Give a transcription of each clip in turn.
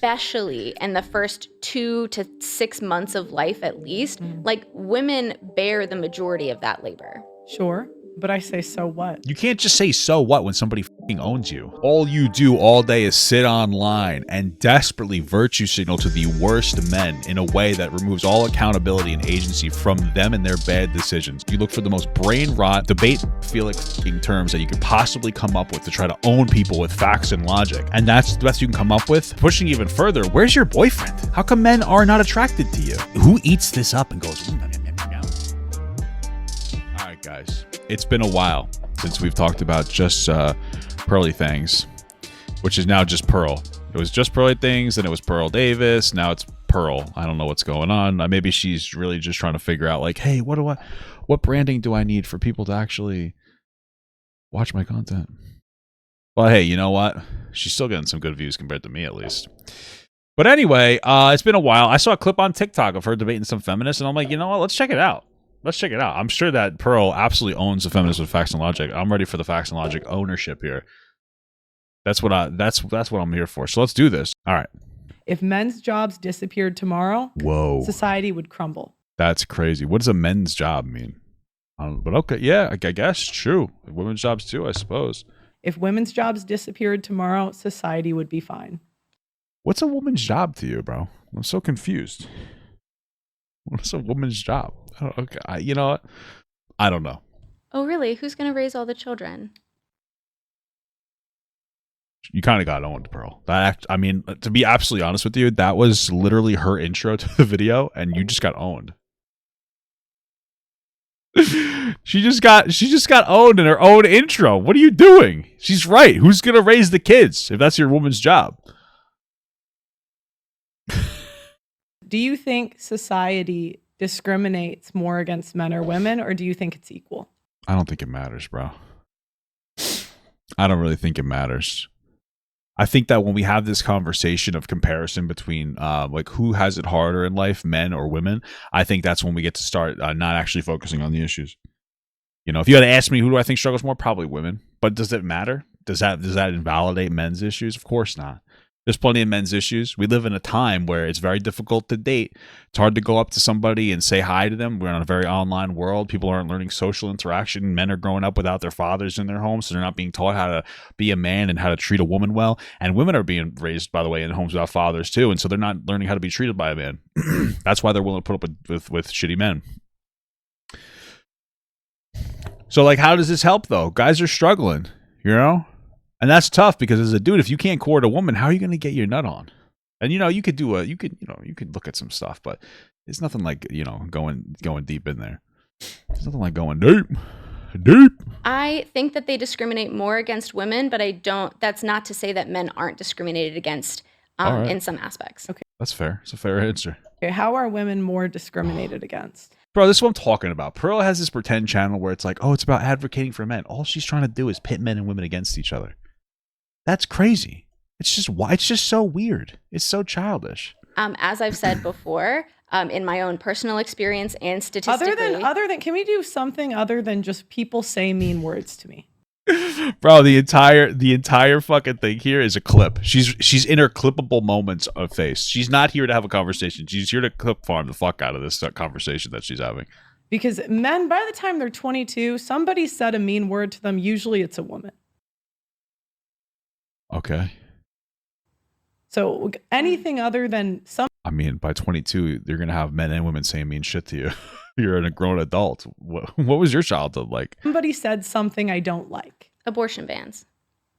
especially in the first 2 to 6 months of life at least, like women bear the majority of that labor. Sure, but I say, so what? You can't just say so what when somebody f***ing owns you. All you do all day is sit online and desperately virtue signal to the worst men in a way that removes all accountability and agency from them and their bad decisions. You look for the most brain rot, debate-feel f***ing terms that you could possibly come up with to try to own people with facts and logic. And that's the best you can come up with? Pushing even further, where's your boyfriend? How come men are not attracted to you? Who eats this up and goes, all right, guys. It's been a while since we've talked about just Pearly Things, which is now just Pearl. It was just Pearly Things, then it was Pearl Davis. Now it's Pearl. I don't know what's going on. Maybe she's really just trying to figure out, like, hey, what branding do I need for people to actually watch my content? Well, hey, you know what? She's still getting some good views compared to me, at least. But anyway, it's been a while. I saw a clip on TikTok of her debating some feminists, and I'm like, you know what? Let's check it out. Let's check it out. I'm sure that Pearl absolutely owns the feminist with facts and logic. I'm ready for the facts and logic ownership here. That's what I'm here for. So let's do this. All right. If men's jobs disappeared tomorrow, society would crumble. That's crazy. What does a men's job mean? But okay, yeah, I guess true. Women's jobs too, I suppose. If women's jobs disappeared tomorrow, society would be fine. What's a woman's job to you, bro? I'm so confused. What's a woman's job? Okay, you know what? I don't know. Oh, really? Who's going to raise all the children? You kind of got owned, Pearl. I mean, to be absolutely honest with you, that was literally her intro to the video, and you just got owned. She just got owned in her own intro. What are you doing? She's right. Who's going to raise the kids if that's your woman's job? Do you think society discriminates more against men or women, or do you think it's equal? I don't think it matters, bro. I don't really think it matters. I think that when we have this conversation of comparison between like who has it harder in life, men or women, I think that's when we get to start not actually focusing on the issues. You know, if you had to ask me who do I think struggles more, probably women. But does it matter? Does that invalidate men's issues? Of course not. There's plenty of men's issues. We live in a time where it's very difficult to date. It's hard to go up to somebody and say hi to them. We're in a very online world. People aren't learning social interaction. Men are growing up without their fathers in their homes, so they're not being taught how to be a man and how to treat a woman well. And women are being raised, by the way, in homes without fathers too, and so they're not learning how to be treated by a man. That's why they're willing to put up with shitty men. So, like, how does this help, though? Guys are struggling, you know? And that's tough because as a dude, if you can't court a woman, how are you going to get your nut on? And, you know, you could look at some stuff, but it's nothing like, you know, going deep in there. It's nothing like going deep. I think that they discriminate more against women, but that's not to say that men aren't discriminated against in some aspects. Okay. That's fair. It's a fair answer. Okay, how are women more discriminated against? Bro, this is what I'm talking about. Pearl has this pretend channel where it's like, oh, it's about advocating for men. All she's trying to do is pit men and women against each other. That's crazy. It's just so weird. It's so childish. As I've said before, in my own personal experience and statistically, other than, can we do something other than just people say mean words to me? Bro, the entire fucking thing here is a clip. She's in her clippable moments of face. She's not here to have a conversation. She's here to clip farm the fuck out of this conversation that she's having. Because men, by the time they're 22, somebody said a mean word to them. Usually it's a woman. Okay. So anything other than some... I mean, by 22, you're going to have men and women saying mean shit to you. You're a grown adult. What was your childhood like? Somebody said something I don't like. Abortion bans.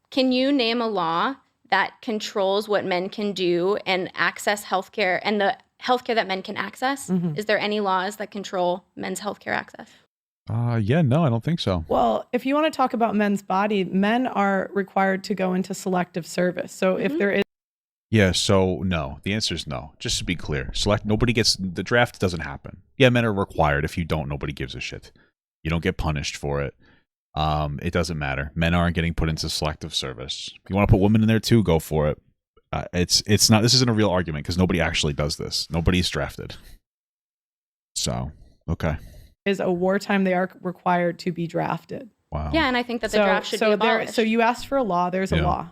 Can you name a law that controls what men can do and access healthcare and the healthcare that men can access? Mm-hmm. Is there any laws that control men's healthcare access? Yeah, no, I don't think so. Well, if you want to talk about men's body, men are required to go into selective service. So if there is... Yeah, so no. The answer is no. Just to be clear, the draft doesn't happen. Yeah, men are required. If you don't, nobody gives a shit. You don't get punished for it. It doesn't matter. Men aren't getting put into selective service. If you want to put women in there too, go for it. It's not. This isn't a real argument because nobody actually does this. Nobody's drafted. So, okay. Is a wartime they are required to be drafted. Wow. Yeah, and I think that the draft should be abolished. So you asked for a law. There's a law.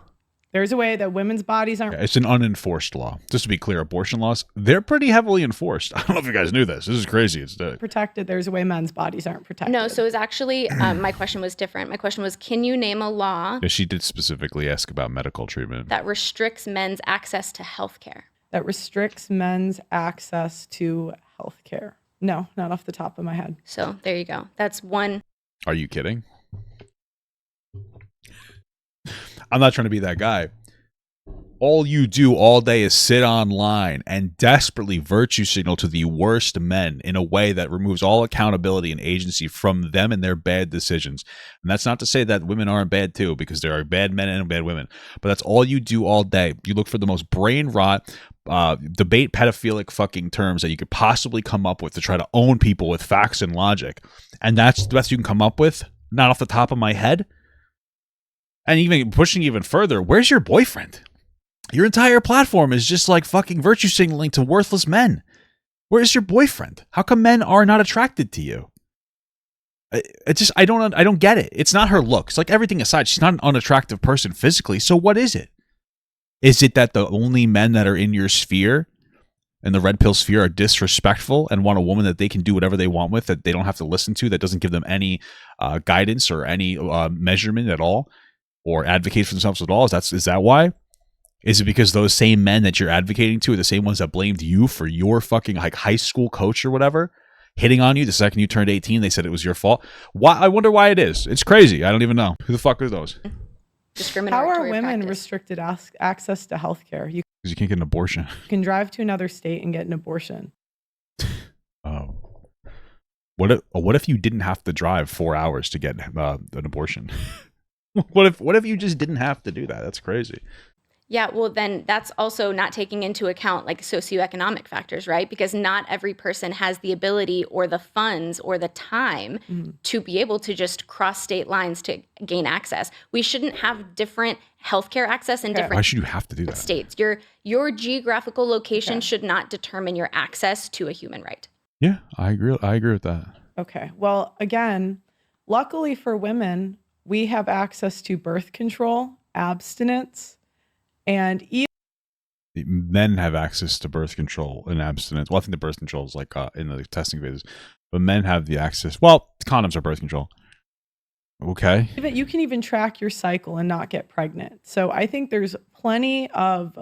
There's a way that women's bodies aren't It's an unenforced law. Just to be clear, abortion laws, they're pretty heavily enforced. I don't know if you guys knew this. This is crazy. It's protected. There's a way men's bodies aren't protected. No, so it's actually, my question was different. My question was, can you name a law She did specifically ask about medical treatment. that restricts men's access to healthcare? That restricts men's access to healthcare. No, not off the top of my head. So there you go. That's one. Are you kidding? I'm not trying to be that guy. All you do all day is sit online and desperately virtue signal to the worst men in a way that removes all accountability and agency from them and their bad decisions. And that's not to say that women aren't bad too, because there are bad men and bad women. But that's all you do all day. You look for the most brain rot, debate pedophilic fucking terms that you could possibly come up with to try to own people with facts and logic. And that's the best you can come up with? Not off the top of my head? And even pushing even further, where's your boyfriend? Your entire platform is just like fucking virtue signaling to worthless men. Where's your boyfriend? How come men are not attracted to you? I don't get it. It's not her looks. Like everything aside, she's not an unattractive person physically. So what is it? Is it that the only men that are in your sphere and the red pill sphere are disrespectful and want a woman that they can do whatever they want with, that they don't have to listen to, that doesn't give them any guidance or any measurement at all, or advocate for themselves at all? Is that why? Is it because those same men that you're advocating to are the same ones that blamed you for your fucking like high school coach or whatever hitting on you the second you turned 18? They said it was your fault. Why? I wonder why it is. It's crazy. I don't even know. Who the fuck are those? Discriminatory How are women practice. restricted access to healthcare? You Because you can't get an abortion. can drive to another state and get an abortion. Oh. What if you didn't have to drive 4 hours to get an abortion? What if you just didn't have to do that? That's crazy. Yeah, well, then that's also not taking into account like socioeconomic factors, right? Because not every person has the ability or the funds or the time to be able to just cross state lines to gain access. We shouldn't have different healthcare access in Why different should you have to do that? states. Your geographical location should not determine your access to a human right. Yeah, I agree with that. Okay. Well, again, luckily for women, we have access to birth control, abstinence, and even Men have access to birth control and abstinence. Well, I think the birth control is like in the testing phases, but men have the access. Well, condoms are birth control. Okay. you can even track your cycle and not get pregnant. So I think there's plenty of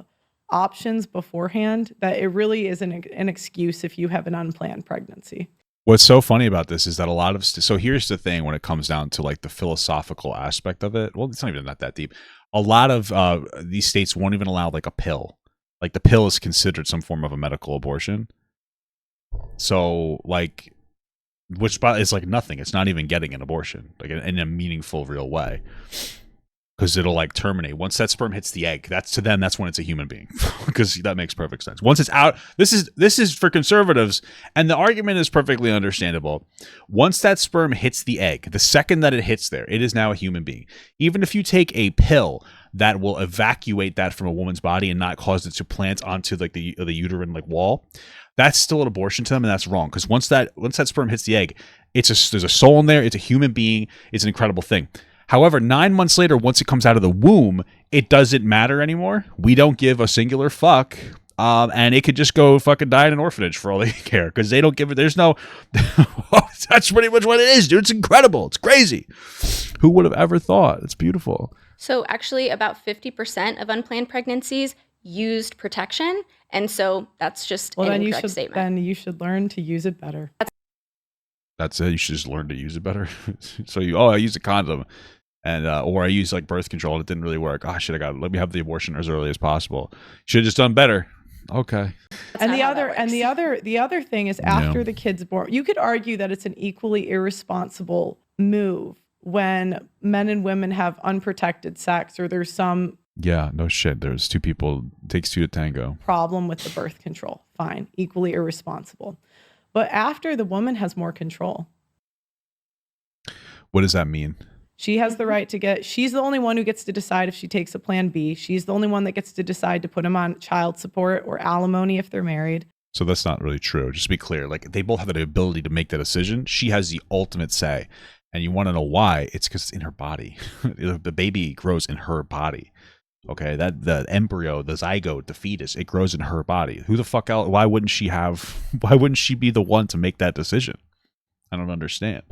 options beforehand that it really isn't an excuse if you have an unplanned pregnancy. What's so funny about this is that a lot of so here's the thing when it comes down to like the philosophical aspect of it. Well, it's not even that deep. A lot of these states won't even allow like a pill. Like the pill is considered some form of a medical abortion. So like, which is like nothing. It's not even getting an abortion like in a meaningful, real way. Because it'll like terminate once that sperm hits the egg. That's to them. That's when it's a human being. Because that makes perfect sense. Once it's out, this is for conservatives, and the argument is perfectly understandable. Once that sperm hits the egg, the second that it hits there, it is now a human being. Even if you take a pill that will evacuate that from a woman's body and not cause it to plant onto like the uterine like wall, that's still an abortion to them, and that's wrong. Because once that sperm hits the egg, there's a soul in there. It's a human being. It's an incredible thing. However, 9 months later, once it comes out of the womb, it doesn't matter anymore. We don't give a singular fuck. And it could just go fucking die in an orphanage for all they care. Because they don't give it. There's no. That's pretty much what it is, dude. It's incredible. It's crazy. Who would have ever thought? It's beautiful. So actually about 50% of unplanned pregnancies used protection. And so that's just an incorrect statement. Then you should learn to use it better. That's it. You should just learn to use it better. So I use a condom. And or I use like birth control and it didn't really work. Oh shit! Let me have the abortion as early as possible. Should have just done better. Okay. And the other thing is after the kid's born, you could argue that it's an equally irresponsible move when men and women have unprotected sex or there's some no shit. There's two people. It takes two to tango. Problem with the birth control. Fine, equally irresponsible. But after the woman has more control. What does that mean? She has the right to she's the only one who gets to decide if she takes a plan B. She's the only one that gets to decide to put him on child support or alimony if they're married. So that's not really true. Just to be clear, like they both have the ability to make that decision. She has the ultimate say. And you want to know why? It's because it's in her body. The baby grows in her body. Okay, that the embryo, the zygote, the fetus, it grows in her body. Who the fuck else? Why wouldn't she be the one to make that decision? I don't understand.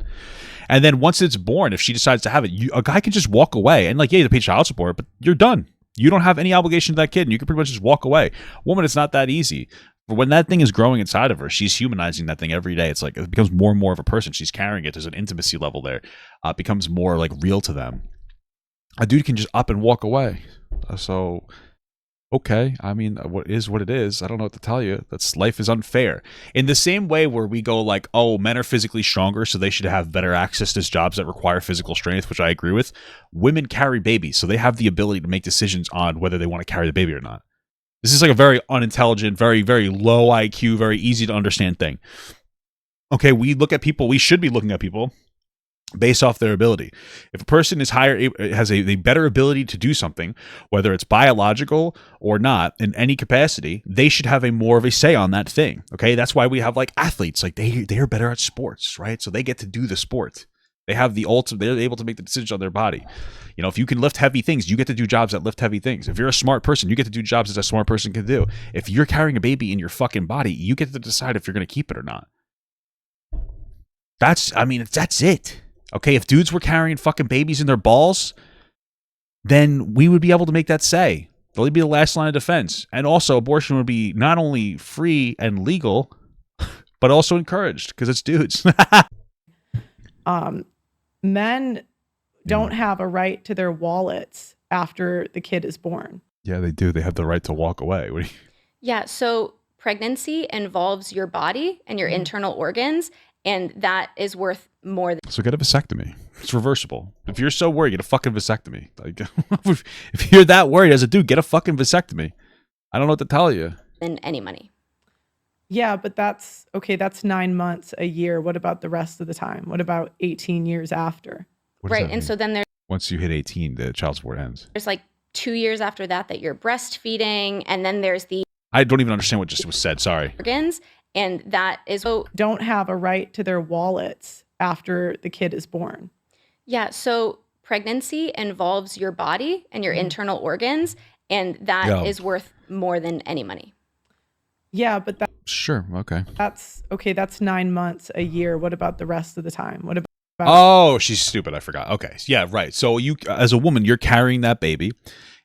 And then once it's born, if she decides to have it, a guy can just walk away and like, yeah, you pay child support, but you're done. You don't have any obligation to that kid, and you can pretty much just walk away. Woman, it's not that easy. But when that thing is growing inside of her, she's humanizing that thing every day. It's like it becomes more and more of a person. She's carrying it. There's an intimacy level there. It becomes more like real to them. A dude can just up and walk away. So, okay. I mean, what is what it is. I don't know what to tell you. Life is unfair. In the same way where we go like, oh, men are physically stronger, so they should have better access to jobs that require physical strength, which I agree with. Women carry babies, so they have the ability to make decisions on whether they want to carry the baby or not. This is like a very unintelligent, very, very low IQ, very easy to understand thing. Okay, we look at people, we should be looking at people based off their ability. If a person is higher, has a better ability to do something, whether it's biological or not, in any capacity, they should have more of a say on that thing. Okay, that's why we have like athletes, like they are better at sports, right? So they get to do the sport. They have the ultimate. They're able to make the decision on their body. You know, if you can lift heavy things, you get to do jobs that lift heavy things. If you're a smart person, you get to do jobs that a smart person can do. If you're carrying a baby in your fucking body, you get to decide if you're going to keep it or not. That's it. Okay, if dudes were carrying fucking babies in their balls, then we would be able to make that say. They'll be the last line of defense. And also, abortion would be not only free and legal, but also encouraged because it's dudes. Men don't have a right to their wallets after the kid is born. Yeah, they do. They have the right to walk away. Yeah, so pregnancy involves your body and your internal organs, and that is worth more than... So get a vasectomy. It's reversible. If you're so worried, get a fucking vasectomy. Like, if you're that worried as a dude, get a fucking vasectomy. I don't know what to tell you. Than any money. Yeah, but that's 9 months, a year. What about the rest of the time? What about 18 years after? Right, and so then there's... Once you hit 18, the child support ends. There's like 2 years after that you're breastfeeding, and then there's the... I don't even understand what just was said. Sorry. Organs, and that is... Don't have a right to their wallets after the kid is born. Yeah, so pregnancy involves your body and your internal organs, and that is worth more than any money. Yeah, but sure, okay. That's 9 months, a year. What about the rest of the time? What about... Oh, she's stupid. I forgot. Okay. Yeah, right. So you, as a woman, you're carrying that baby.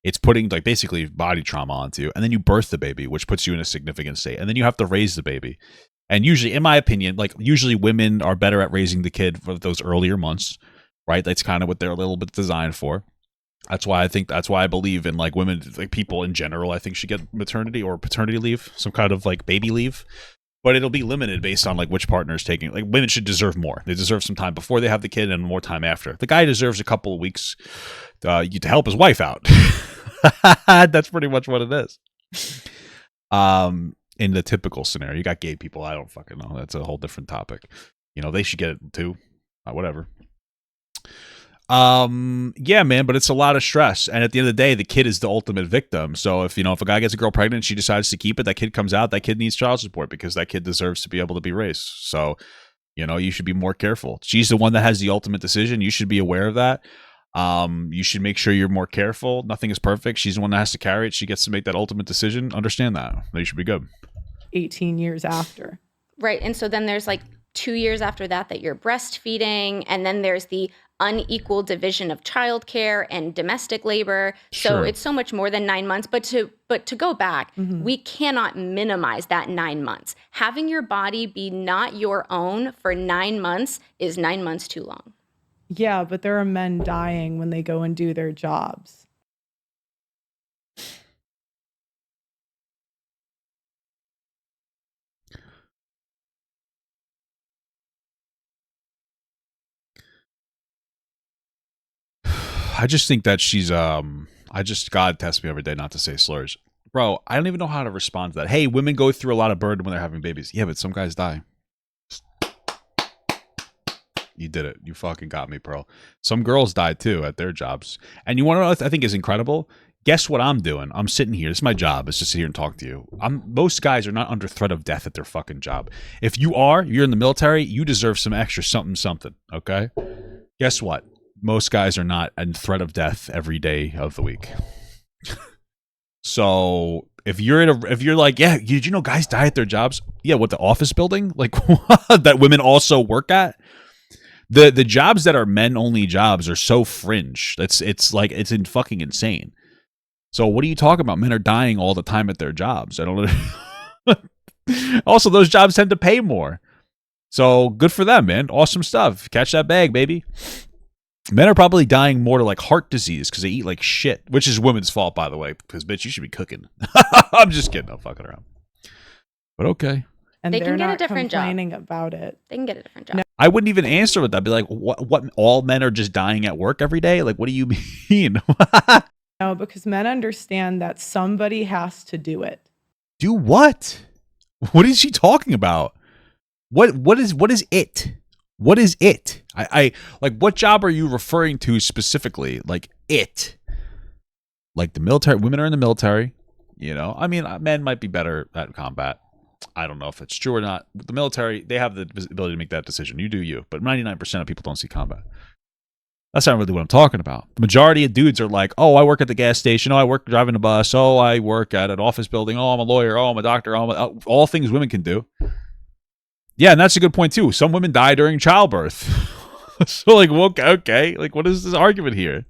It's putting like basically body trauma onto you. And then you birth the baby, which puts you in a significant state. And then you have to raise the baby. And usually, in my opinion, like usually women are better at raising the kid for those earlier months, right? That's kind of what they're a little bit designed for. That's why I believe in like women, like people in general, I think should get maternity or paternity leave, some kind of like baby leave. But it'll be limited based on like which partner is taking. Like women should deserve more. They deserve some time before they have the kid and more time after. The guy deserves a couple of weeks to help his wife out. That's pretty much what it is. In the typical scenario, you got gay people. I don't fucking know. That's a whole different topic. You know, they should get it too. Whatever. Yeah, man, but it's a lot of stress. And at the end of the day, the kid is the ultimate victim. So if a guy gets a girl pregnant, she decides to keep it, that kid comes out, that kid needs child support because that kid deserves to be able to be raised. So, you should be more careful. She's the one that has the ultimate decision. You should be aware of that. You should make sure you're more careful. Nothing is perfect. She's the one that has to carry it. She gets to make that ultimate decision. Understand that. You should be good. 18 years after. Right. And so then there's like 2 years after that you're breastfeeding, and then there's the unequal division of childcare and domestic labor. So it's so much more than 9 months. But to go back, we cannot minimize that 9 months. Having your body be not your own for 9 months is 9 months too long. Yeah, but there are men dying when they go and do their jobs. I just think that she's God tests me every day not to say slurs. Bro, I don't even know how to respond to that. Hey, women go through a lot of burden when they're having babies. Yeah, but some guys die. You did it. You fucking got me, bro. Some girls died too at their jobs. And you want to know what I think is incredible? Guess what I'm doing? I'm sitting here. This is my job. Is to sit here and talk to you. Most guys are not under threat of death at their fucking job. If you are, you're in the military, you deserve some extra something, okay? Guess what? Most guys are not in threat of death every day of the week. So if you're like, yeah, did you know guys die at their jobs? Yeah, what, the office building? Like that women also work at? The jobs that are men only jobs are so fringe. It's like it's fucking insane. So what are you talking about? Men are dying all the time at their jobs. I don't know. Also, those jobs tend to pay more. So good for them, man. Awesome stuff. Catch that bag, baby. Men are probably dying more to like heart disease because they eat like shit, which is women's fault, by the way, because bitch, you should be cooking. I'm just kidding. I'm fucking around. But okay. And They they're can get a not different job. complaining about it. They can get a different job. No. I wouldn't even answer with that. I'd be like, what? All men are just dying at work every day? Like, what do you mean? No, because men understand that somebody has to do it. Do what? What is she talking about? What is it? What is it? I like, what job are you referring to specifically? Like it? Like the military? Women are in the military. You know, I mean, men might be better at combat. I don't know if it's true or not. The military, they have the ability to make that decision. You do you, but 99% of people don't see combat. That's not really what I'm talking about. The majority of dudes are like, oh, I work at the gas station. Oh, I work driving a bus. Oh, I work at an office building. Oh, I'm a lawyer. Oh, I'm a doctor. Oh, all things women can do. Yeah, and that's a good point too. Some women die during childbirth. So like, okay, like what is this argument here?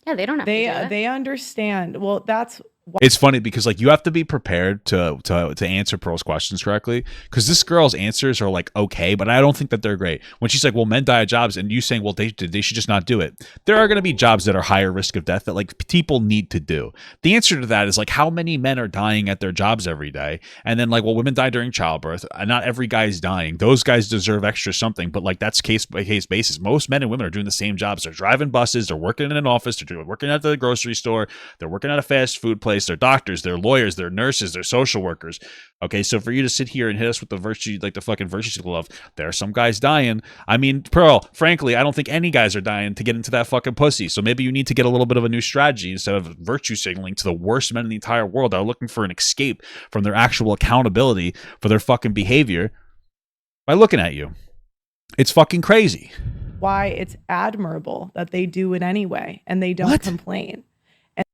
Yeah, they don't have to do that. They understand. Well, that's It's funny because like you have to be prepared to answer Pearl's questions correctly, because this girl's answers are like okay, but I don't think that they're great. When she's like, well, men die at jobs, and you saying, well, they should just not do it. There are going to be jobs that are higher risk of death that like people need to do. The answer to that is like, how many men are dying at their jobs every day? And then like, well, women die during childbirth. Not every guy is dying. Those guys deserve extra something, but like that's case by case basis. Most men and women are doing the same jobs. They're driving buses. They're working in an office. They're working at the grocery store. They're working at a fast food place. They're doctors, they're lawyers, they're nurses, they're social workers. Okay, so for you to sit here and hit us with the virtue, like the fucking virtue signal of there are some guys dying. I mean, Pearl, frankly, I don't think any guys are dying to get into that fucking pussy. So maybe you need to get a little bit of a new strategy instead of virtue signaling to the worst men in the entire world that are looking for an escape from their actual accountability for their fucking behavior by looking at you. It's fucking crazy. why it's admirable that they do it anyway and they don't complain.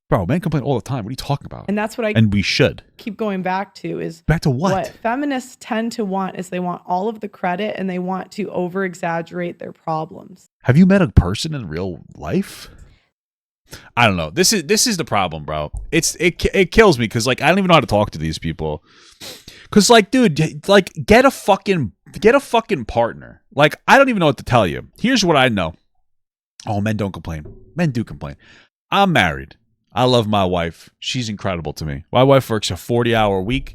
Bro, men complain all the time. What are you talking about? And that's what I and we should keep going back to is back to what feminists tend to want is they want all of the credit and they want to over exaggerate their problems. Have you met a person in real life? I don't know. This is the problem, bro. It kills me because like I don't even know how to talk to these people. Cause like, dude, like get a fucking partner. Like I don't even know what to tell you. Here's what I know. Oh, men don't complain. Men do complain. I'm married. I love my wife. She's incredible to me. My wife works a 40-hour week,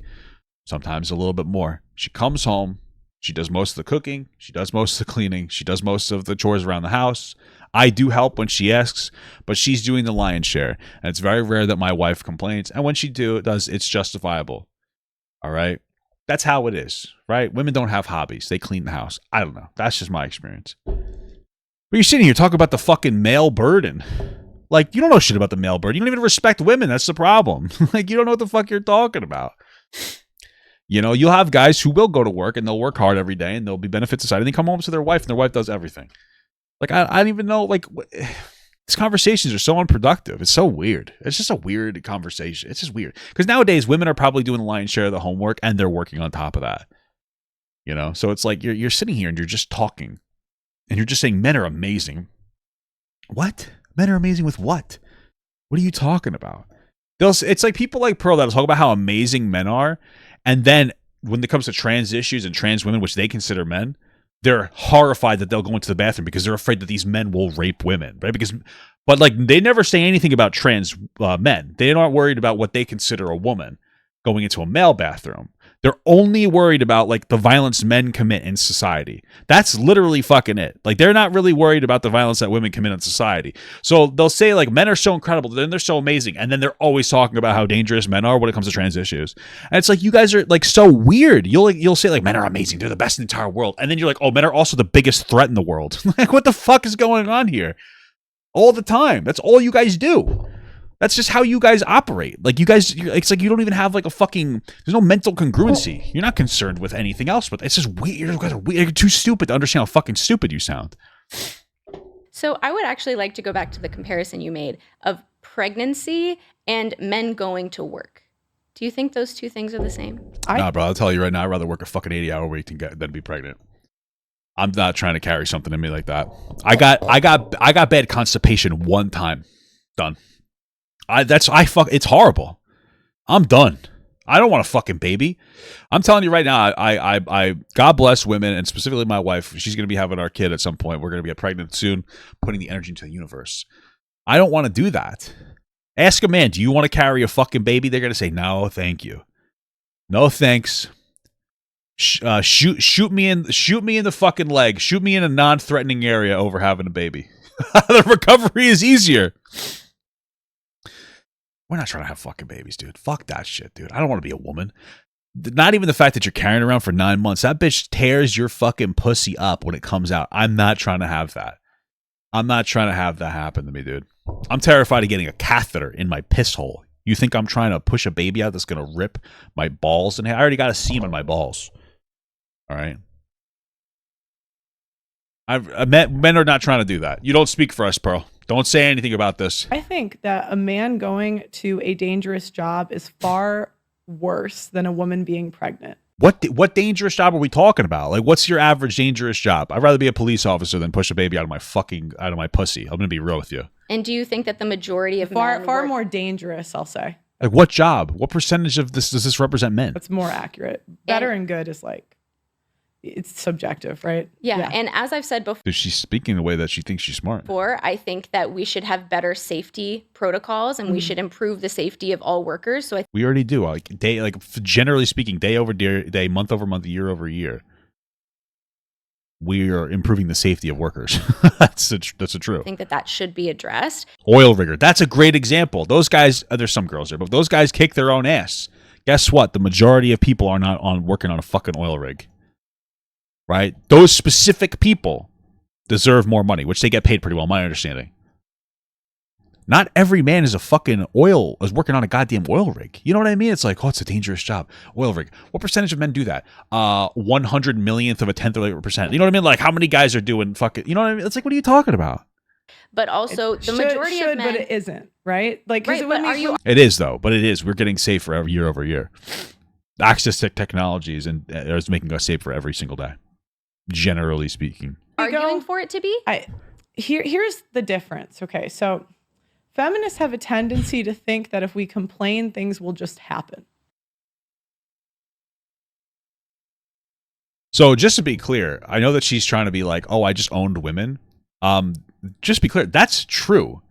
sometimes a little bit more. She comes home. She does most of the cooking. She does most of the cleaning. She does most of the chores around the house. I do help when she asks, but she's doing the lion's share. And it's very rare that my wife complains. And when she does, it's justifiable. All right? That's how it is, right? Women don't have hobbies. They clean the house. I don't know. That's just my experience. But you're sitting here talking about the fucking male burden. Like, you don't know shit about the male burden. You don't even respect women. That's the problem. Like, you don't know what the fuck you're talking about. You know, you'll have guys who will go to work and they'll work hard every day and there'll be benefits aside. And they come home to their wife and their wife does everything. Like, I don't even know, like, these conversations are so unproductive. It's so weird. It's just a weird conversation. It's just weird. Because nowadays, women are probably doing the lion's share of the homework and they're working on top of that. You know? So it's like you're sitting here and you're just talking. And you're just saying men are amazing. What? Men are amazing with what? What are you talking about? It's like people like Pearl that talk about how amazing men are. And then when it comes to trans issues and trans women, which they consider men, they're horrified that they'll go into the bathroom because they're afraid that these men will rape women, right? But like they never say anything about trans men. They aren't worried about what they consider a woman going into a male bathroom. They're only worried about like the violence men commit in society. That's literally fucking it. Like they're not really worried about the violence that women commit in society. So they'll say like men are so incredible, then they're so amazing, and then they're always talking about how dangerous men are when it comes to trans issues. And it's like you guys are like so weird. You'll say like men are amazing, they're the best in the entire world, and then you're like, oh, men are also the biggest threat in the world. Like what the fuck is going on here? All the time. That's all you guys do. That's just how you guys operate. Like you guys, it's like you don't even have like a fucking, there's no mental congruency. You're not concerned with anything else, but it's just weird. You guys are weird. You're too stupid to understand how fucking stupid you sound. So I would actually like to go back to the comparison you made of pregnancy and men going to work. Do you think those two things are the same? Nah, bro, I'll tell you right now, I'd rather work a fucking 80-hour week than be pregnant. I'm not trying to carry something in me like that. I got bad constipation one time. Done. It's horrible. I'm done. I don't want a fucking baby. I'm telling you right now, I God bless women, and specifically my wife. She's going to be having our kid at some point. We're going to be pregnant soon, putting the energy into the universe. I don't want to do that. Ask a man, do you want to carry a fucking baby? They're going to say, no, thank you. No, thanks. Shoot me in the fucking leg. Shoot me in a non-threatening area over having a baby. The recovery is easier. We're not trying to have fucking babies, dude. Fuck that shit, dude. I don't want to be a woman. Not even the fact that you're carrying around for 9 months. That bitch tears your fucking pussy up when it comes out. I'm not trying to have that. I'm not trying to have that happen to me, dude. I'm terrified of getting a catheter in my piss hole. You think I'm trying to push a baby out that's going to rip my balls? And I already got a seam on my balls. All right. Men are not trying to do that. You don't speak for us, Pearl. Don't say anything about this. I think that a man going to a dangerous job is far worse than a woman being pregnant. What dangerous job are we talking about? Like, what's your average dangerous job? I'd rather be a police officer than push a baby out of my pussy. I'm gonna be real with you. And do you think that the majority of far men more dangerous? I'll say. Like, what job? What percentage of this does this represent men? It's more accurate. Better and good is like. It's subjective, right? Yeah. And as I've said before, she's speaking the way that she thinks she's smart. I think that we should have better safety protocols and we should improve the safety of all workers. So we already do. Generally speaking, day over day, month over month, year over year, we are improving the safety of workers. That's true. I think that should be addressed. Oil rigger. That's a great example. Those guys, there's some girls there, but those guys kick their own ass. Guess what? The majority of people are not working on a fucking oil rig. Right? Those specific people deserve more money, which they get paid pretty well, my understanding. Not every man is working on a goddamn oil rig. You know what I mean? It's like, oh, it's a dangerous job. Oil rig. What percentage of men do that? 100 millionth of a tenth of a percent. You know what I mean? Like, how many guys are doing fucking, you know what I mean? It's like, what are you talking about? But also, the majority of men. But it isn't, right? Like, right, it is, though. But it is. We're getting safer year over year. Access to technologies is making us safer every single day. Generally speaking, arguing for it to be. Here's the difference. Okay, so feminists have a tendency to think that if we complain, things will just happen. So just to be clear, I know that she's trying to be like, oh, I just owned women. Just be clear, that's true.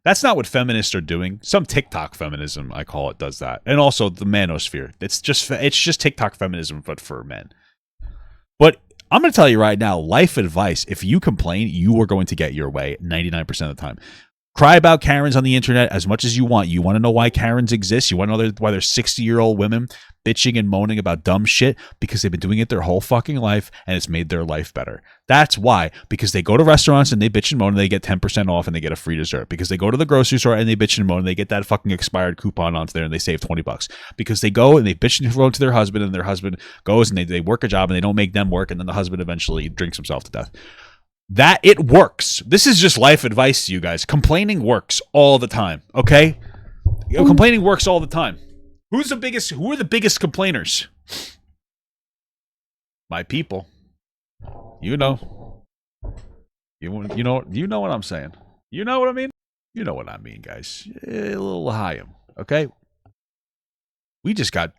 That's not what feminists are doing. Some TikTok feminism, I call it, does that, and also the manosphere. It's just TikTok feminism, but for men. But I'm going to tell you right now, life advice, if you complain, you are going to get your way 99% of the time. Cry about Karens on the internet as much as you want. You want to know why Karens exist? You want to know why there's 60-year-old women bitching and moaning about dumb shit? Because they've been doing it their whole fucking life and it's made their life better. That's why. Because they go to restaurants and they bitch and moan and they get 10% off and they get a free dessert. Because they go to the grocery store and they bitch and moan and they get that fucking expired coupon onto there and they save $20. Because they go and they bitch and moan to their husband and their husband goes and they work a job and they don't make them work and then the husband eventually drinks himself to death. That it works. This is just life advice to you guys. Complaining works all the time, okay? Complaining works all the time. Who are the biggest complainers? My people. You know. You know what I'm saying. You know what I mean? You know what I mean, guys. A little L'chaim, okay? We just got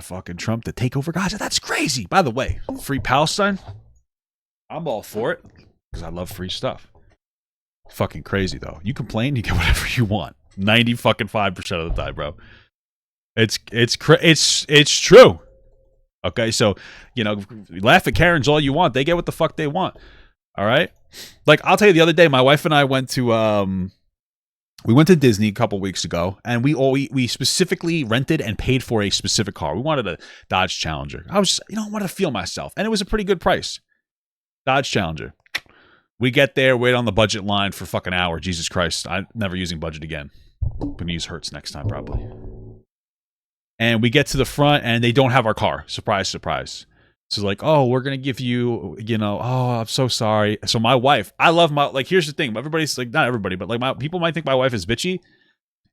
fucking Trump to take over Gaza. That's crazy. By the way, free Palestine. I'm all for it. Because I love free stuff. Fucking crazy though. You complain, you get whatever you want. 90% of the time, bro. It's true. Okay, so laugh at Karens all you want. They get what the fuck they want. All right. Like I'll tell you, the other day, my wife and I went to Disney a couple weeks ago, and we specifically rented and paid for a specific car. We wanted a Dodge Challenger. I was wanted to feel myself, and it was a pretty good price. Dodge Challenger. We get there, wait on the budget line for fucking hour. Jesus Christ. I'm never using budget again. I'm going to use Hertz next time, probably. And we get to the front, and they don't have our car. Surprise, surprise. So like, oh, we're going to give you, oh, I'm so sorry. So my wife, I love here's the thing. Everybody's like, not everybody, but like people might think my wife is bitchy.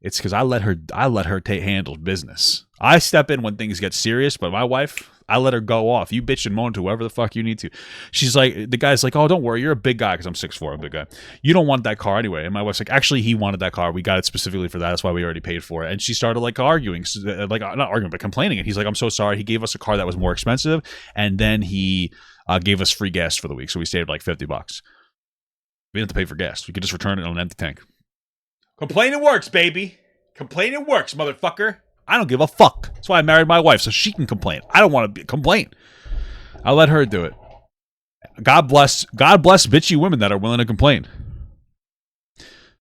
It's because I let her handle business. I step in when things get serious, but my wife, I let her go off. You bitch and moan to whoever the fuck you need to. She's like, the guy's like, oh, don't worry, you're a big guy, because I'm 6'4", I'm a big guy. You don't want that car anyway. And my wife's like, actually, he wanted that car. We got it specifically for that. That's why we already paid for it. And she started like arguing, like not arguing, but complaining. And he's like, I'm so sorry. He gave us a car that was more expensive, and then he gave us free gas for the week, so we saved like $50. We didn't have to pay for gas. We could just return it on an empty tank. Complaining works, baby. Complaining works, motherfucker. I don't give a fuck. That's why I married my wife, so she can complain. I don't want to complain. I let her do it. God bless bitchy women that are willing to complain.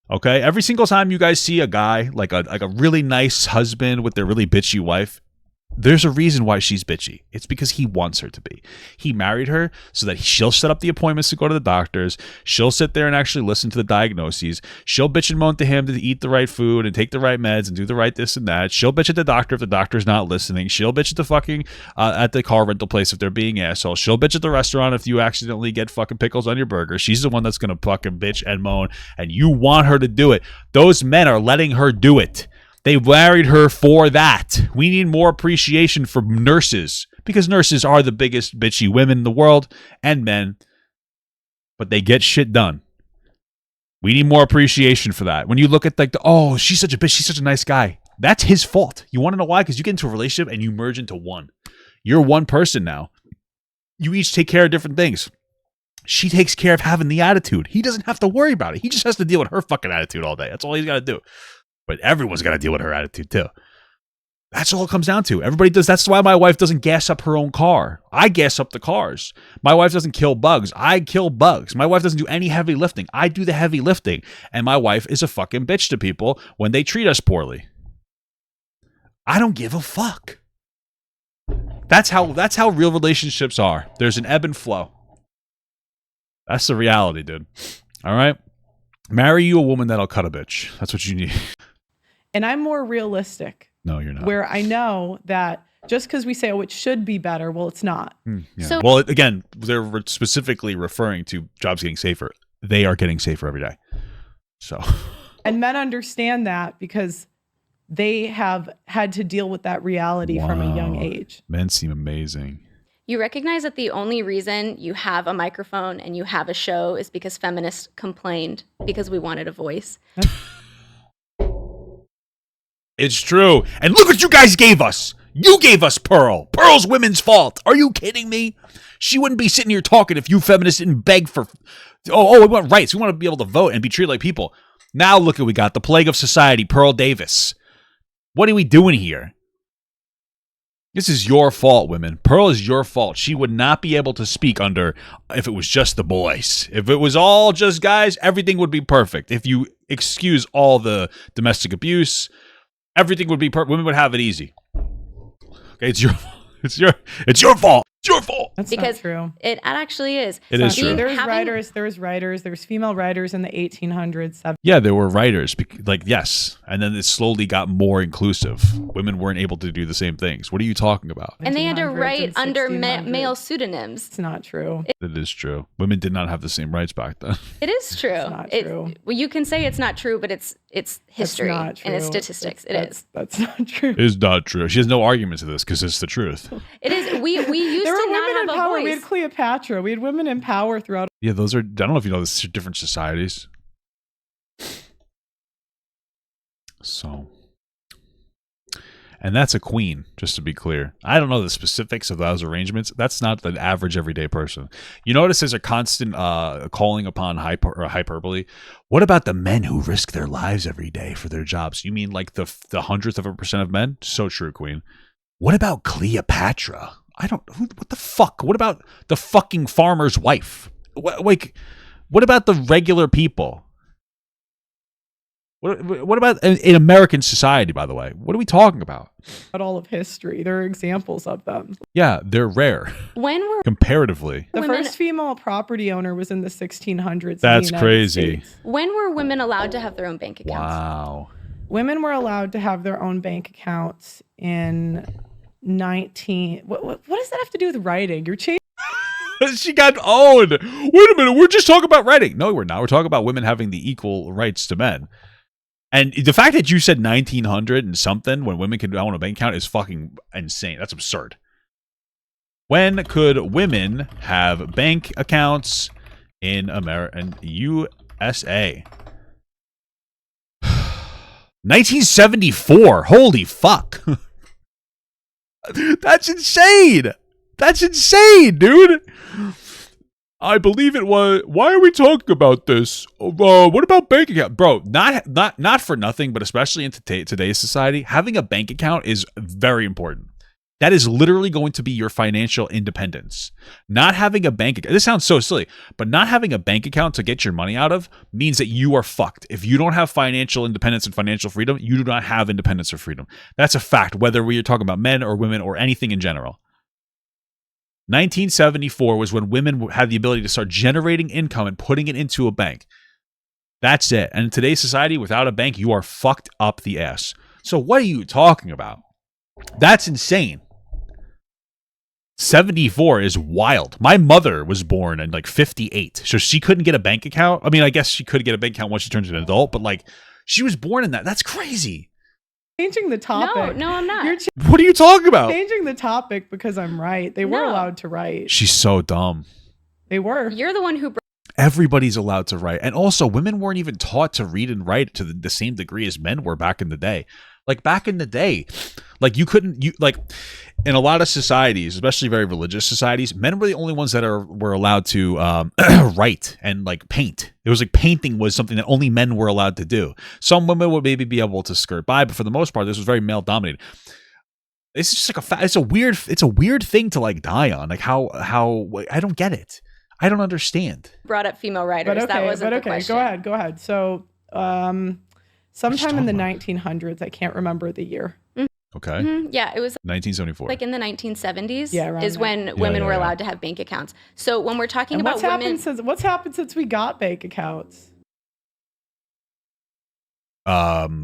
Okay? Every single time you guys see a guy, like a really nice husband with their really bitchy wife, there's a reason why she's bitchy. It's because he wants her to be. He married her so that she'll set up the appointments to go to the doctors. She'll sit there and actually listen to the diagnoses. She'll bitch and moan to him to eat the right food and take the right meds and do the right this and that. She'll bitch at the doctor if the doctor's not listening. She'll bitch at the fucking at the car rental place if they're being assholes. She'll bitch at the restaurant if you accidentally get fucking pickles on your burger. She's the one that's gonna fucking bitch and moan, and you want her to do it. Those men are letting her do it. They married her for that. We need more appreciation for nurses, because nurses are the biggest bitchy women in the world, and men, but they get shit done. We need more appreciation for that. When you look at like, oh, she's such a bitch, she's such a nice guy. That's his fault. You want to know why? Because you get into a relationship and you merge into one. You're one person now. You each take care of different things. She takes care of having the attitude. He doesn't have to worry about it. He just has to deal with her fucking attitude all day. That's all he's got to do. But everyone's got to deal with her attitude too. That's all it comes down to. Everybody does. That's why my wife doesn't gas up her own car. I gas up the cars. My wife doesn't kill bugs. I kill bugs. My wife doesn't do any heavy lifting. I do the heavy lifting. And my wife is a fucking bitch to people when they treat us poorly. I don't give a fuck. That's how real relationships are. There's an ebb and flow. That's the reality, dude. All right? Marry you a woman that'll cut a bitch. That's what you need. And I'm more realistic. No, you're not. Where I know that just because we say, oh, it should be better, well, it's not. Yeah. So, well, again, they're specifically referring to jobs getting safer. They are getting safer every day. So, and men understand that because they have had to deal with that reality from a young age. Men seem amazing. you recognize that the only reason you have a microphone and you have a show is because feminists complained because we wanted a voice. It's true. And look what you guys gave us. You gave us Pearl. Pearl's women's fault. Are you kidding me? She wouldn't be sitting here talking if you feminists didn't beg for, we want rights. We want to be able to vote and be treated like people. Now look what we got. The plague of society, Pearl Davis. What are we doing here? This is your fault, women. Pearl is your fault. She would not be able to speak under if it was just the boys. If it was all just guys, everything would be perfect. If you excuse all the domestic abuse, everything would be perfect. Women would have it easy. Okay, it's your fault. It's your fault. It's your fault. That's because not true. It actually is. It is true. There's writers. There's female writers in the 1800s. Yeah, there were writers. Yes. And then it slowly got more inclusive. Women weren't able to do the same things. What are you talking about? And they had to 1900s write and under 1600s. male pseudonyms. It's not true. It is true. Women did not have the same rights back then. It is true. It's not true. Well, you can say it's not true, but it's history That's not true. and it's statistics. That's not true. It's not true. She has no argument to this because it's the truth. It is. We used There to were not women in have a power. voice. We had Cleopatra. We had women in power throughout. Yeah, those are, I don't know if you know, this are different societies. So, and that's a queen, just to be clear. I don't know the specifics of those arrangements. That's not the average everyday person. You notice there's a constant calling upon hyperbole. What about the men who risk their lives every day for their jobs? You mean like the 100th% of men? So true, queen. What about Cleopatra? What the fuck? What about the fucking farmer's wife? What about the regular people? What about in American society, by the way? What are we talking about? All of history. There are examples of them. Yeah, they're rare. When were Comparatively. The women, first female property owner was in the 1600s. That's in the United crazy. States. when were women allowed to have their own bank accounts? Wow. Women were allowed to have their own bank accounts in 19. What does that have to do with writing? You're changing. She got owned. Wait a minute. We're just talking about writing. No, we're not. We're talking about women having the equal rights to men. And the fact that you said 1900 and something when women can own a bank account is fucking insane. That's absurd. When could women have bank accounts in America and USA? 1974. Holy fuck. That's insane. That's insane, dude. I believe it was. Why are we talking about this? What about bank account, bro? Not for nothing, but especially in today's society, having a bank account is very important. That is literally going to be your financial independence. Not having a bank account. This sounds so silly, but not having a bank account to get your money out of means that you are fucked. If you don't have financial independence and financial freedom, you do not have independence or freedom. That's a fact, whether we're talking about men or women or anything in general. 1974 was when women had the ability to start generating income and putting it into a bank. That's it. And in today's society, without a bank, you are fucked up the ass. So what are you talking about? That's insane. 74 is wild. My mother was born in like 58, so she couldn't get a bank account. I mean, I guess she could get a bank account once she turns an adult, but like she was born in that. That's crazy. Changing the topic. No, I'm not. What are you talking about? Changing the topic because I'm right. They were allowed to write. She's so dumb. They were. You're the one who. Everybody's allowed to write. And also, women weren't even taught to read and write to the same degree as men were back in the day. Like back in the day, like in a lot of societies, especially very religious societies, men were the only ones that were allowed to write and like paint. It was like painting was something that only men were allowed to do. Some women would maybe be able to skirt by, but for the most part, this was very male dominated. It's just like it's a weird thing to like die on. Like how I don't get it. I don't understand. Brought up female writers. That wasn't the question. Go ahead. So, sometime in the 1900s, I can't remember the year. Okay. Mm-hmm. Yeah, it was 1974. Like in the 1970s is when women were allowed to have bank accounts. So when we're talking about women, what's happened since we got bank accounts?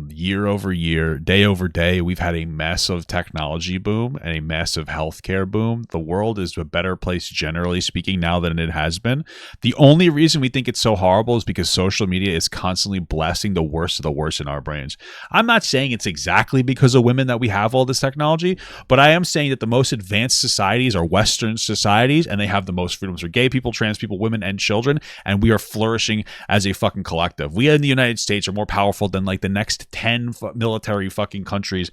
Year over year, day over day, we've had a massive technology boom and a massive healthcare boom. The world is a better place, generally speaking, now than it has been. The only reason we think it's so horrible is because social media is constantly blasting the worst of the worst in our brains. I'm not saying it's exactly because of women that we have all this technology, but I am saying that the most advanced societies are Western societies, and they have the most freedoms for gay people, trans people, women, and children, and we are flourishing as a fucking collective. We in the United States are more powerful than like the next 10 military fucking countries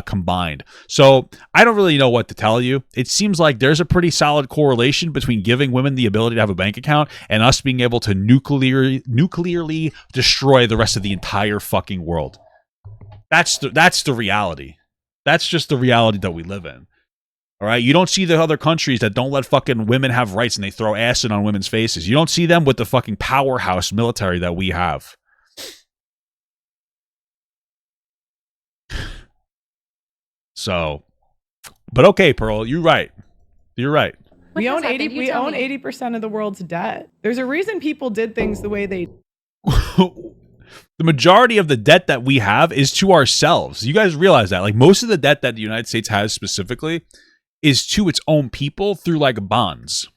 combined. So I don't really know what to tell you. It seems like there's a pretty solid correlation between giving women the ability to have a bank account and us being able to nuclearly destroy the rest of the entire fucking world. That's the reality. That's just the reality that we live in. All right, you don't see the other countries that don't let fucking women have rights and they throw acid on women's faces. You don't see them with the fucking powerhouse military that we have. So, but okay, Pearl, you're right. You're right. We own 80% of the world's debt. There's a reason people did things the way they. The majority of the debt that we have is to ourselves. You guys realize that? Like most of the debt that the United States has specifically is to its own people through like bonds.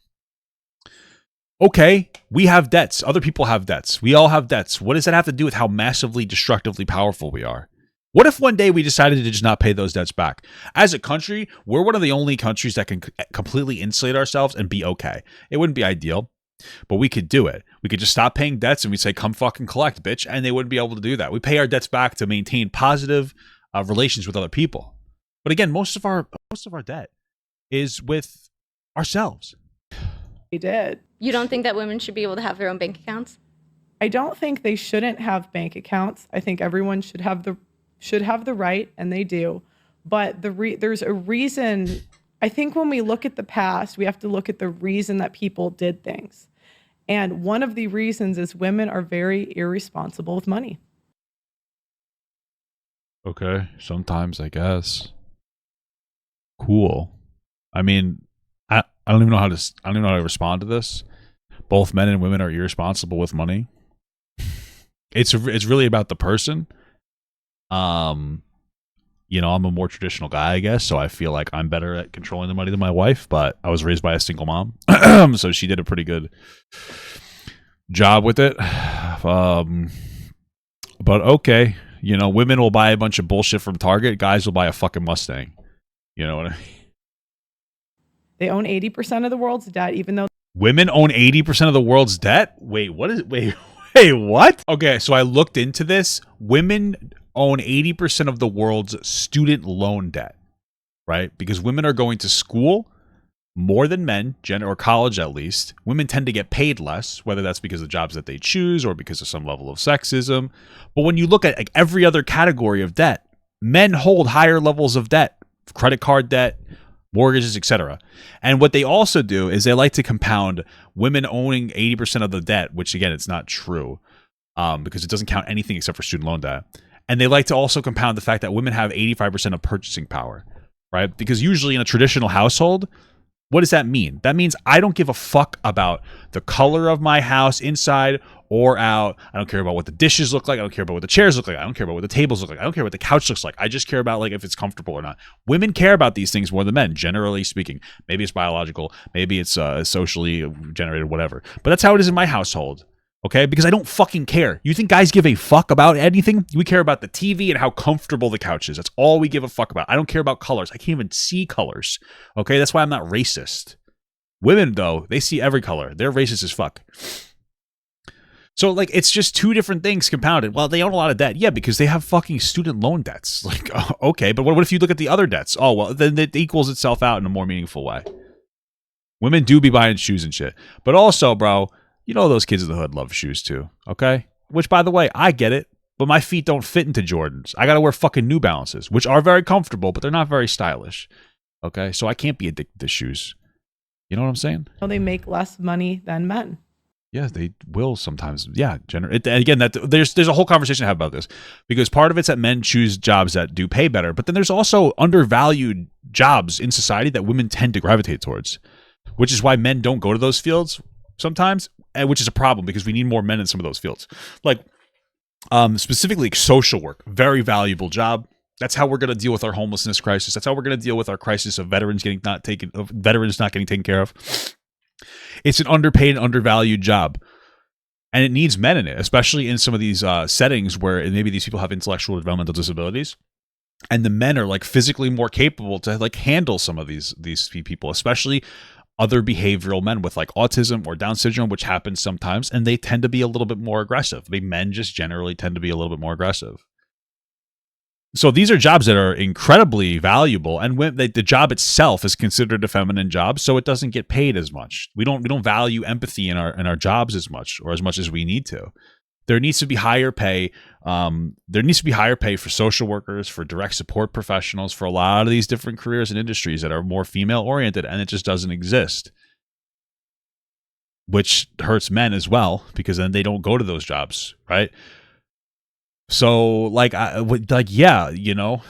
Okay, we have debts. Other people have debts. We all have debts. What does that have to do with how massively destructively powerful we are? What if one day we decided to just not pay those debts back? As a country, we're one of the only countries that can completely insulate ourselves and be okay. It wouldn't be ideal, but we could do it. We could just stop paying debts and we'd say, come fucking collect, bitch. And they wouldn't be able to do that. We pay our debts back to maintain positive relations with other people. But again, most of our debt is with ourselves. We did. You don't think that women should be able to have their own bank accounts? I don't think they shouldn't have bank accounts. I think everyone should have the right, and they do. But there's a reason. I think when we look at the past, we have to look at the reason that people did things. And one of the reasons is women are very irresponsible with money. Okay, sometimes I guess. Cool. I mean, I don't even know how to respond to this. Both men and women are irresponsible with money. It's really about the person. You know, I'm a more traditional guy, I guess, so I feel like I'm better at controlling the money than my wife, but I was raised by a single mom, so she did a pretty good job with it. But okay, You know, women will buy a bunch of bullshit from Target. Guys will buy a fucking Mustang. You know what I mean? They own 80% of the world's debt, even though Women own 80% of the world's debt? Wait, what is wait, what? Okay, so I looked into this. Women own 80% of the world's student loan debt, right? Because women are going to school more than men, or college at least. Women tend to get paid less, whether that's because of the jobs that they choose or because of some level of sexism. But when you look at like every other category of debt, men hold higher levels of debt, credit card debt, mortgages, etc. And what they also do is they like to compound women owning 80% of the debt, which again, it's not true because it doesn't count anything except for student loan debt. And they like to also compound the fact that women have 85% of purchasing power, right? Because usually in a traditional household, what does that mean? That means I don't give a fuck about the color of my house inside or out. I don't care about what the dishes look like. I don't care about what the chairs look like. I don't care about what the tables look like. I don't care what the couch looks like. I just care about like if it's comfortable or not. Women care about these things more than men, generally speaking. Maybe it's biological. Maybe it's socially generated, whatever. But that's how it is in my household. Okay, because I don't fucking care. You think guys give a fuck about anything? We care about the TV and how comfortable the couch is. That's all we give a fuck about. I don't care about colors. I can't even see colors. Okay, that's why I'm not racist. Women, though, they see every color. They're racist as fuck. So, like, it's just two different things compounded. Well, they own a lot of debt. Yeah, because they have fucking student loan debts. Like, okay, but what if you look at the other debts? Oh, well, then it equals itself out in a more meaningful way. Women do be buying shoes and shit. But also, bro, you know those kids in the hood love shoes too, okay? Which, by the way, I get it, but my feet don't fit into Jordans. I gotta wear fucking New Balances, which are very comfortable, but they're not very stylish, okay? So I can't be addicted to shoes. You know what I'm saying? they make less money than men. Yeah, they will sometimes. Yeah, again, there's a whole conversation to have about this because part of it's that men choose jobs that do pay better, but then there's also undervalued jobs in society that women tend to gravitate towards, which is why men don't go to those fields sometimes, which is a problem because we need more men in some of those fields. Like specifically social work, very valuable job. That's how we're going to deal with our homelessness crisis. That's how we're going to deal with our crisis of veterans not getting taken care of. It's an underpaid and undervalued job. And it needs men in it, especially in some of these settings where maybe these people have intellectual or developmental disabilities. And the men are like physically more capable to like handle some of these people, especially other behavioral men with like autism or Down syndrome, which happens sometimes, and they tend to be a little bit more aggressive. Men just generally tend to be a little bit more aggressive. So these are jobs that are incredibly valuable, and when the job itself is considered a feminine job, so it doesn't get paid as much. We don't value empathy in our jobs as much as we need to. There needs to be higher pay. There needs to be higher pay for social workers, for direct support professionals, for a lot of these different careers and industries that are more female oriented, and it just doesn't exist. Which hurts men as well because then they don't go to those jobs, right? So, yeah, you know,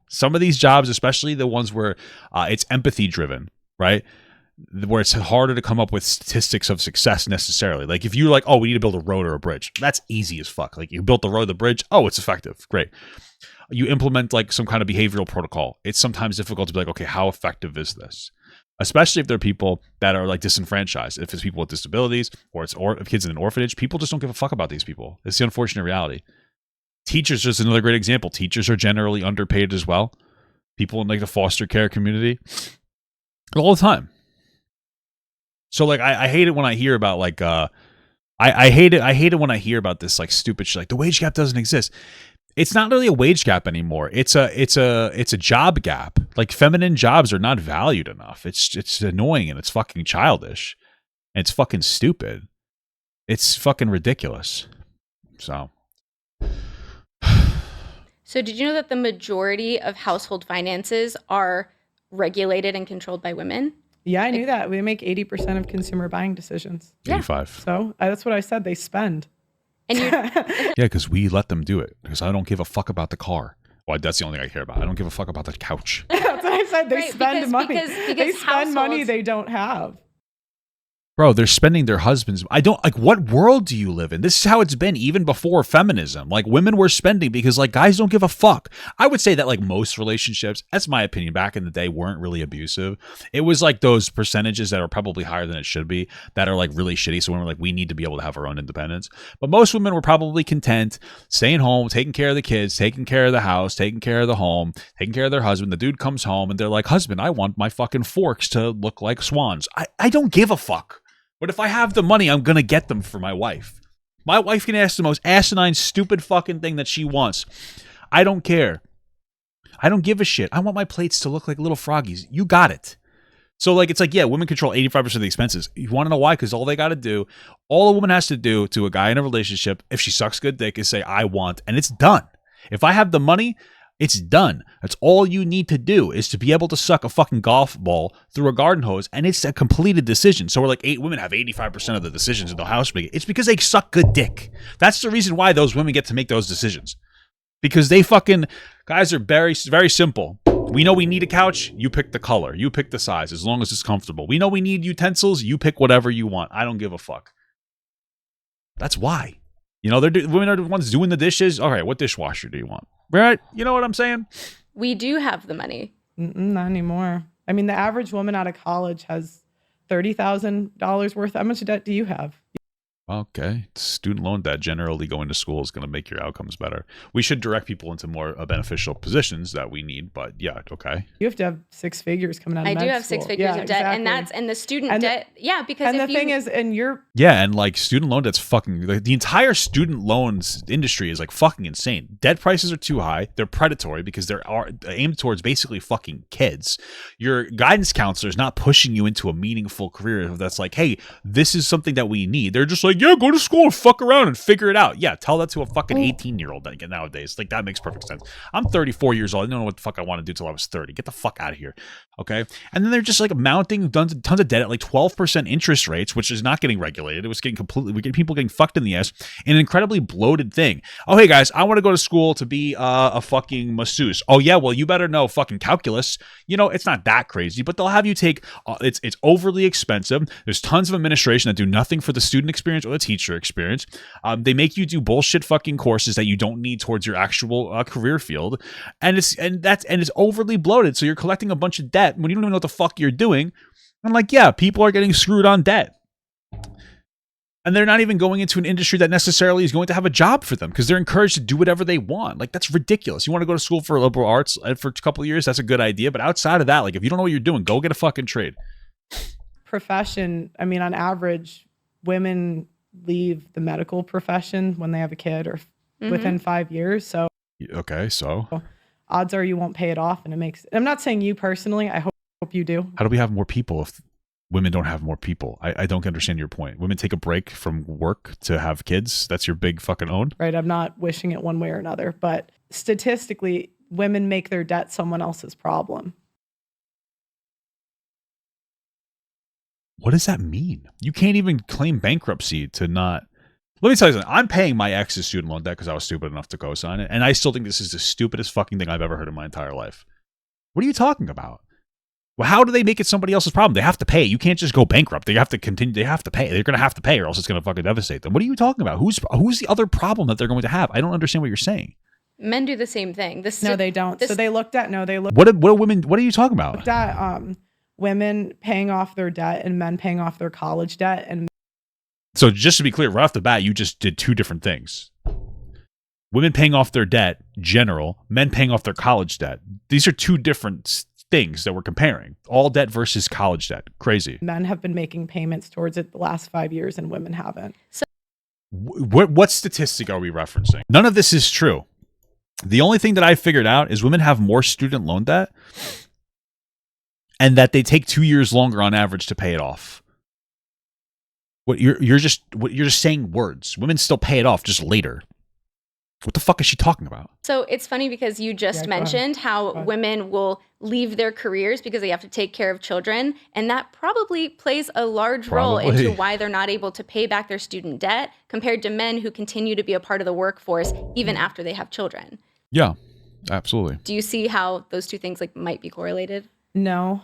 some of these jobs, especially the ones where it's empathy driven, right? Where it's harder to come up with statistics of success necessarily. Like if you're like, oh, we need to build a road or a bridge, that's easy as fuck. Like you built the road, the bridge, oh, it's effective, great. You implement like some kind of behavioral protocol. It's sometimes difficult to be like, okay, how effective is this? Especially if they're people that are like disenfranchised. If it's people with disabilities or it's kids in an orphanage, people just don't give a fuck about these people. It's the unfortunate reality. Teachers is another great example. Teachers are generally underpaid as well. People in like the foster care community all the time. So like I hate it when I hear about like I hate it when I hear about this like stupid shit like the wage gap doesn't exist. It's not really a wage gap anymore. It's a job gap. Like feminine jobs are not valued enough. It's annoying and it's fucking childish. And it's fucking stupid. It's fucking ridiculous. So did you know that the majority of household finances are regulated and controlled by women? Yeah, I knew that. We make 80% of consumer buying decisions. 85. So that's what I said. They spend. And yeah, because we let them do it. Because I don't give a fuck about the car. Well, that's the only thing I care about. I don't give a fuck about the couch. That's what I said. They spend money. Because they spend money they don't have. Bro, they're spending their husbands. I don't like, what world do you live in? This is how it's been even before feminism. Like, women were spending because like guys don't give a fuck. I would say that like most relationships, that's my opinion, back in the day weren't really abusive. It was like those percentages that are probably higher than it should be that are like really shitty. So women were like, we need to be able to have our own independence. But most women were probably content staying home, taking care of the kids, taking care of the house, taking care of the home, taking care of their husband. The dude comes home and they're like, husband, I want my fucking forks to look like swans. I don't give a fuck. But if I have the money, I'm going to get them for my wife. My wife can ask the most asinine, stupid fucking thing that she wants. I don't care. I don't give a shit. I want my plates to look like little froggies. You got it. So like, it's like, yeah, women control 85% of the expenses. You want to know why? Because all they got to do, all a woman has to do to a guy in a relationship, if she sucks good dick, is say, I want, and it's done. If I have the money, it's done. That's all you need to do, is to be able to suck a fucking golf ball through a garden hose, and it's a completed decision. So we're like, 8 women have 85% of the decisions in the house. It's because they suck good dick. That's the reason why those women get to make those decisions. Because they fucking, guys are very, very simple. We know we need a couch, you pick the color, you pick the size, as long as it's comfortable. We know we need utensils, you pick whatever you want. I don't give a fuck. That's why. You know, women are the ones doing the dishes. All right, what dishwasher do you want? Right? You know what I'm saying? We do have the money. Not anymore. I mean, the average woman out of college has $30,000 worth. How much debt do you have? Okay. Student loan debt, generally going to school is going to make your outcomes better. We should direct people into more beneficial positions that we need, but yeah, okay. You have to have 6 figures coming out of med I do have school. 6 figures of debt, exactly. and the student debt, because and the thing is, and you're Yeah, and like student loan debt's fucking, like, the entire student loans industry is like fucking insane. Debt prices are too high. They're predatory because they're aimed towards basically fucking kids. Your guidance counselor is not pushing you into a meaningful career that's like, hey, this is something that we need. They're just like, yeah, go to school and fuck around and figure it out. Yeah, tell that to a fucking 18-year-old nowadays. Like, that makes perfect sense. I'm 34 years old. I don't know what the fuck I want to do till I was 30. Get the fuck out of here. Okay? And then they're just like mounting tons of debt at like 12% interest rates, which is not getting regulated. It was getting we're getting people getting fucked in the ass. An incredibly bloated thing. Oh, hey guys, I want to go to school to be a fucking masseuse. Oh yeah, well you better know fucking calculus. You know, it's not that crazy, but they'll have you take, it's overly expensive. There's tons of administration that do nothing for the student experience or the teacher experience. They make you do bullshit fucking courses that you don't need towards your actual career field, and it's overly bloated. So you're collecting a bunch of debt when you don't even know what the fuck you're doing. And like, yeah, people are getting screwed on debt. And they're not even going into an industry that necessarily is going to have a job for them because they're encouraged to do whatever they want. Like, that's ridiculous. You want to go to school for liberal arts for a couple of years, that's a good idea. But outside of that, like, if you don't know what you're doing, go get a fucking trade. Profession, I mean, on average, women leave the medical profession when they have a kid or within 5 years. So, okay, so odds are you won't pay it off. And I'm not saying you personally, I hope you do. How do we have more people if women don't have more people? I don't understand your point. Women take a break from work to have kids. That's your big fucking own. Right. I'm not wishing it one way or another, but statistically, women make their debt someone else's problem. What does that mean? You can't even claim bankruptcy to not. Let me tell you something. I'm paying my ex's student loan debt because I was stupid enough to co-sign it. And I still think this is the stupidest fucking thing I've ever heard in my entire life. What are you talking about? Well, how do they make it somebody else's problem? They have to pay. You can't just go bankrupt. They have to continue. They have to pay. They're going to have to pay or else it's going to fucking devastate them. What are you talking about? Who's the other problem that they're going to have? I don't understand what you're saying. Men do the same thing. No, they don't. So they looked at, What are women, what are you talking about? Looked at women paying off their debt and men paying off their college debt. And so just to be clear, right off the bat, you just did two different things. Women paying off their debt, general, men paying off their college debt. These are two different things that we're comparing. All debt versus college debt. Crazy. Men have been making payments towards it the last 5 years and women haven't. So what statistic are we referencing? None of this is true. The only thing that I figured out is women have more student loan debt and that they take 2 years longer on average to pay it off. You're just saying words. Women still pay it off just later. What the fuck is she talking about? So it's funny because you just mentioned how women will leave their careers because they have to take care of children. And that probably plays a large role into why they're not able to pay back their student debt compared to men who continue to be a part of the workforce even after they have children. Yeah, absolutely. Do you see how those two things might be correlated? No.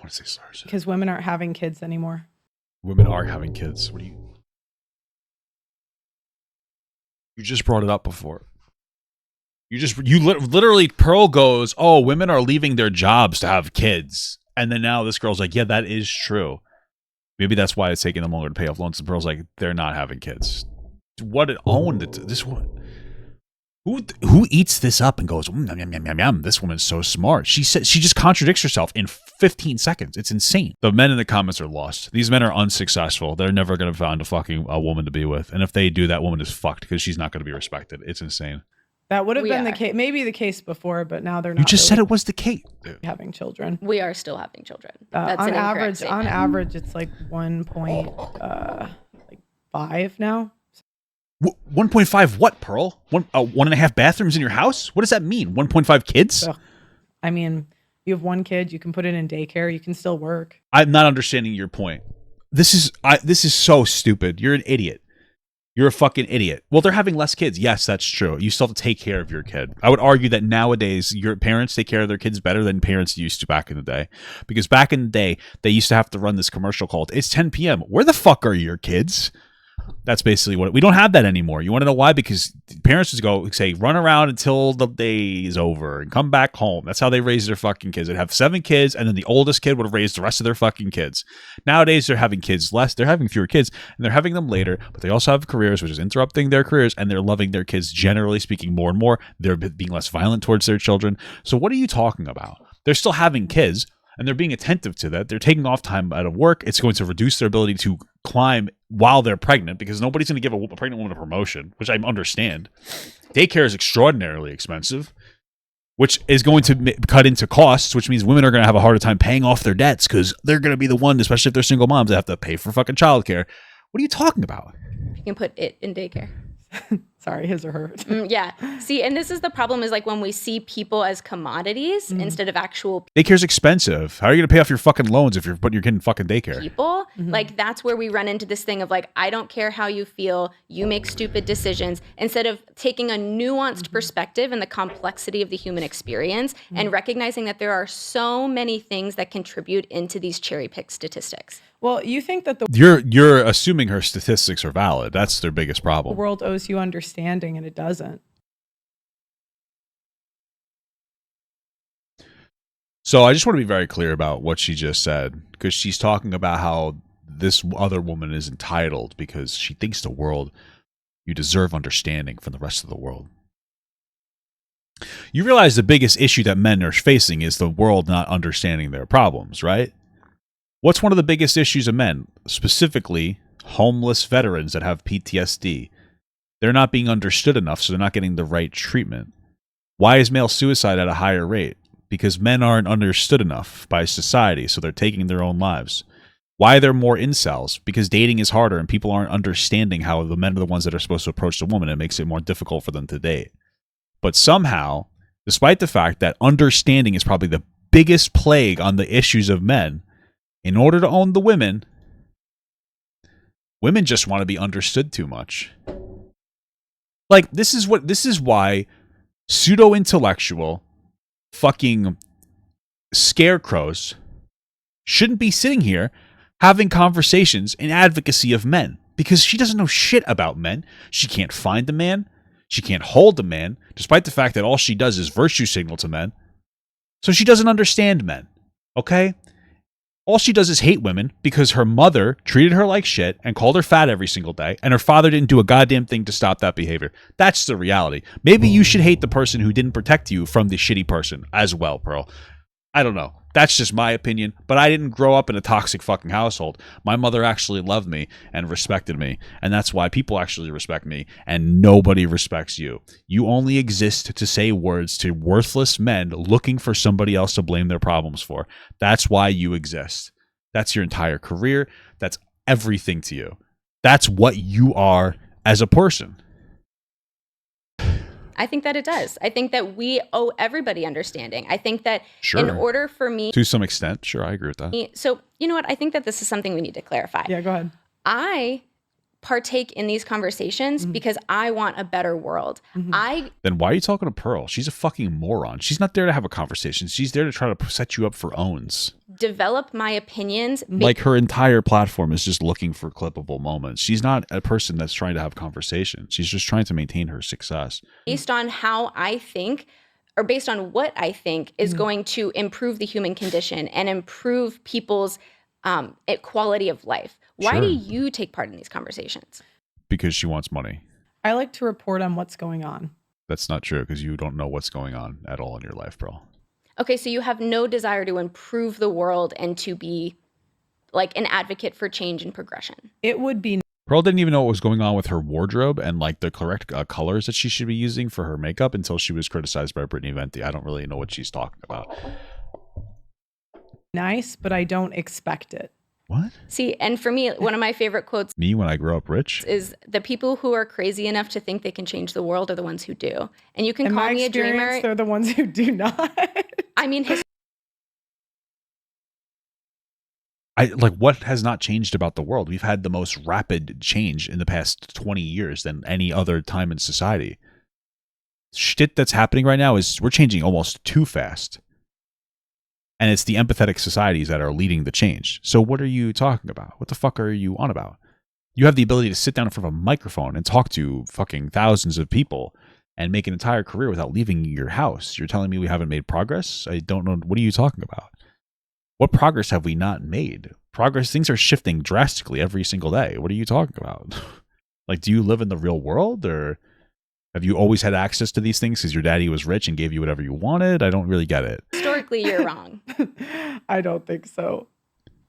want to say slurs. Because women aren't having kids anymore. Women are having kids. What do you? You just brought it up before. Literally, Pearl goes, oh, women are leaving their jobs to have kids. And then now this girl's like, yeah, that is true. Maybe that's why it's taking them longer to pay off loans. And Pearl's like, they're not having kids. What it owned it. This one. Who eats this up and goes, yum, yum, yum, yum, yum. This woman's so smart. She just contradicts herself in 15 seconds. It's insane. The men in the comments are lost. These men are unsuccessful. They're never going to find a woman to be with. And if they do, that woman is fucked because she's not going to be respected. It's insane. That would have been the case, maybe the case before, but now they're not. You just said it was the case. Having children. We are still having children. That's on an average. statement. On average, it's like 1.5 now. 1.5 what, Pearl? 1.5 bathrooms in your house? What does that mean? 1.5 kids? So, I mean, you have one kid, you can put it in daycare, you can still work. I'm not understanding your point. This is so stupid. You're an idiot. You're a fucking idiot. Well, they're having less kids. Yes, that's true. You still have to take care of your kid. I would argue that nowadays your parents take care of their kids better than parents used to back in the day. Because back in the day, they used to have to run this commercial called, it's 10 p.m. Where the fuck are your kids? That's basically what we don't have that anymore. You want to know why? Because parents just go say, run around until the day is over and come back home. That's how they raise their fucking kids. They'd have 7 kids, and then the oldest kid would have raised the rest of their fucking kids. Nowadays, they're having kids less. They're having fewer kids, and they're having them later, but they also have careers, which is interrupting their careers, and they're loving their kids, generally speaking, more and more. They're being less violent towards their children. So what are you talking about? They're still having kids, and they're being attentive to that. They're taking off time out of work. It's going to reduce their ability to climb while they're pregnant because nobody's going to give a pregnant woman a promotion, which I understand. Daycare is extraordinarily expensive, which is going to cut into costs, which means women are going to have a harder time paying off their debts because they're going to be the one, especially if they're single moms, that have to pay for fucking childcare. What are you talking about? You can put it in daycare. Sorry, his or her. Yeah. See, and this is the problem is like when we see people as commodities instead of actual Daycare's expensive. How are you going to pay off your fucking loans if you're putting your kid in fucking daycare? people. Like that's where we run into this thing of like, I don't care how you feel, you make stupid decisions instead of taking a nuanced perspective and the complexity of the human experience and recognizing that there are so many things that contribute into these cherry pick statistics. Well, you think that the You're assuming her statistics are valid. That's their biggest problem. world owes you understanding, and it doesn't. So I just want to be very clear about what she just said, because she's talking about how this other woman is entitled because she thinks the world, you deserve understanding from the rest of the world. You realize the biggest issue that men are facing is the world not understanding their problems, right? What's one of the biggest issues of men? Specifically, homeless veterans that have PTSD. They're not being understood enough, so they're not getting the right treatment. Why is male suicide at a higher rate? Because men aren't understood enough by society, so they're taking their own lives. Why are there more incels? Because dating is harder and people aren't understanding how the men are the ones that are supposed to approach the woman. It makes it more difficult for them to date. But somehow, despite the fact that understanding is probably the biggest plague on the issues of men, in order to own the women, women just want to be understood too much. Like, this is why pseudo-intellectual fucking scarecrows shouldn't be sitting here having conversations in advocacy of men, because she doesn't know shit about men. She can't find a man. She can't hold a man, despite the fact that all she does is virtue signal to men. So she doesn't understand men, okay? All she does is hate women because her mother treated her like shit and called her fat every single day, and her father didn't do a goddamn thing to stop that behavior. That's the reality. Maybe you should hate the person who didn't protect you from the shitty person as well, Pearl. I don't know. That's just my opinion, but I didn't grow up in a toxic fucking household. My mother actually loved me and respected me, and that's why people actually respect me, and nobody respects you. You only exist to say words to worthless men looking for somebody else to blame their problems for. That's why you exist. That's your entire career. That's everything to you. That's what you are as a person. I think that it does. I think that we owe everybody understanding. I think that Sure. in order for me To some extent, sure, I agree with that. So, you know what? I think that this is something we need to clarify. Yeah, go ahead. I partake in these conversations because I want a better world. Then why are you talking to Pearl? She's a fucking moron. She's not there to have a conversation. She's there to try to set you up for owns. Develop my opinions. Like her entire platform is just looking for clippable moments. She's not a person that's trying to have conversation. She's just trying to maintain her success. Based on how I think, or based on what I think is going to improve the human condition and improve people's quality of life. Why do you take part in these conversations? Because she wants money. I like to report on what's going on. That's not true because you don't know what's going on at all in your life, bro. Okay, so you have no desire to improve the world and to be like an advocate for change and progression. It would be. Pearl didn't even know what was going on with her wardrobe and like the correct colors that she should be using for her makeup until she was criticized by Brittany Venti. I don't really know what she's talking about. Nice, but I don't expect it. What? See, and for me, one of my favorite quotes Me when I grow up rich? is the people who are crazy enough to think they can change the world are the ones who do. And you can In call my me a experience, dreamer. they're the ones who do not. I mean, What has not changed about the world? We've had the most rapid change in the past 20 years than any other time in society. Shit that's happening right now is we're changing almost too fast. And it's the empathetic societies that are leading the change. So what are you talking about? What the fuck are you on about? You have the ability to sit down in front of a microphone and talk to fucking thousands of people and make an entire career without leaving your house. You're telling me we haven't made progress? I don't know. What are you talking about? What progress have we not made? Progress, things are shifting drastically every single day. What are you talking about? Like, do you live in the real world, or have you always had access to these things because your daddy was rich and gave you whatever you wanted? I don't really get it. historically, you're wrong. I don't think so.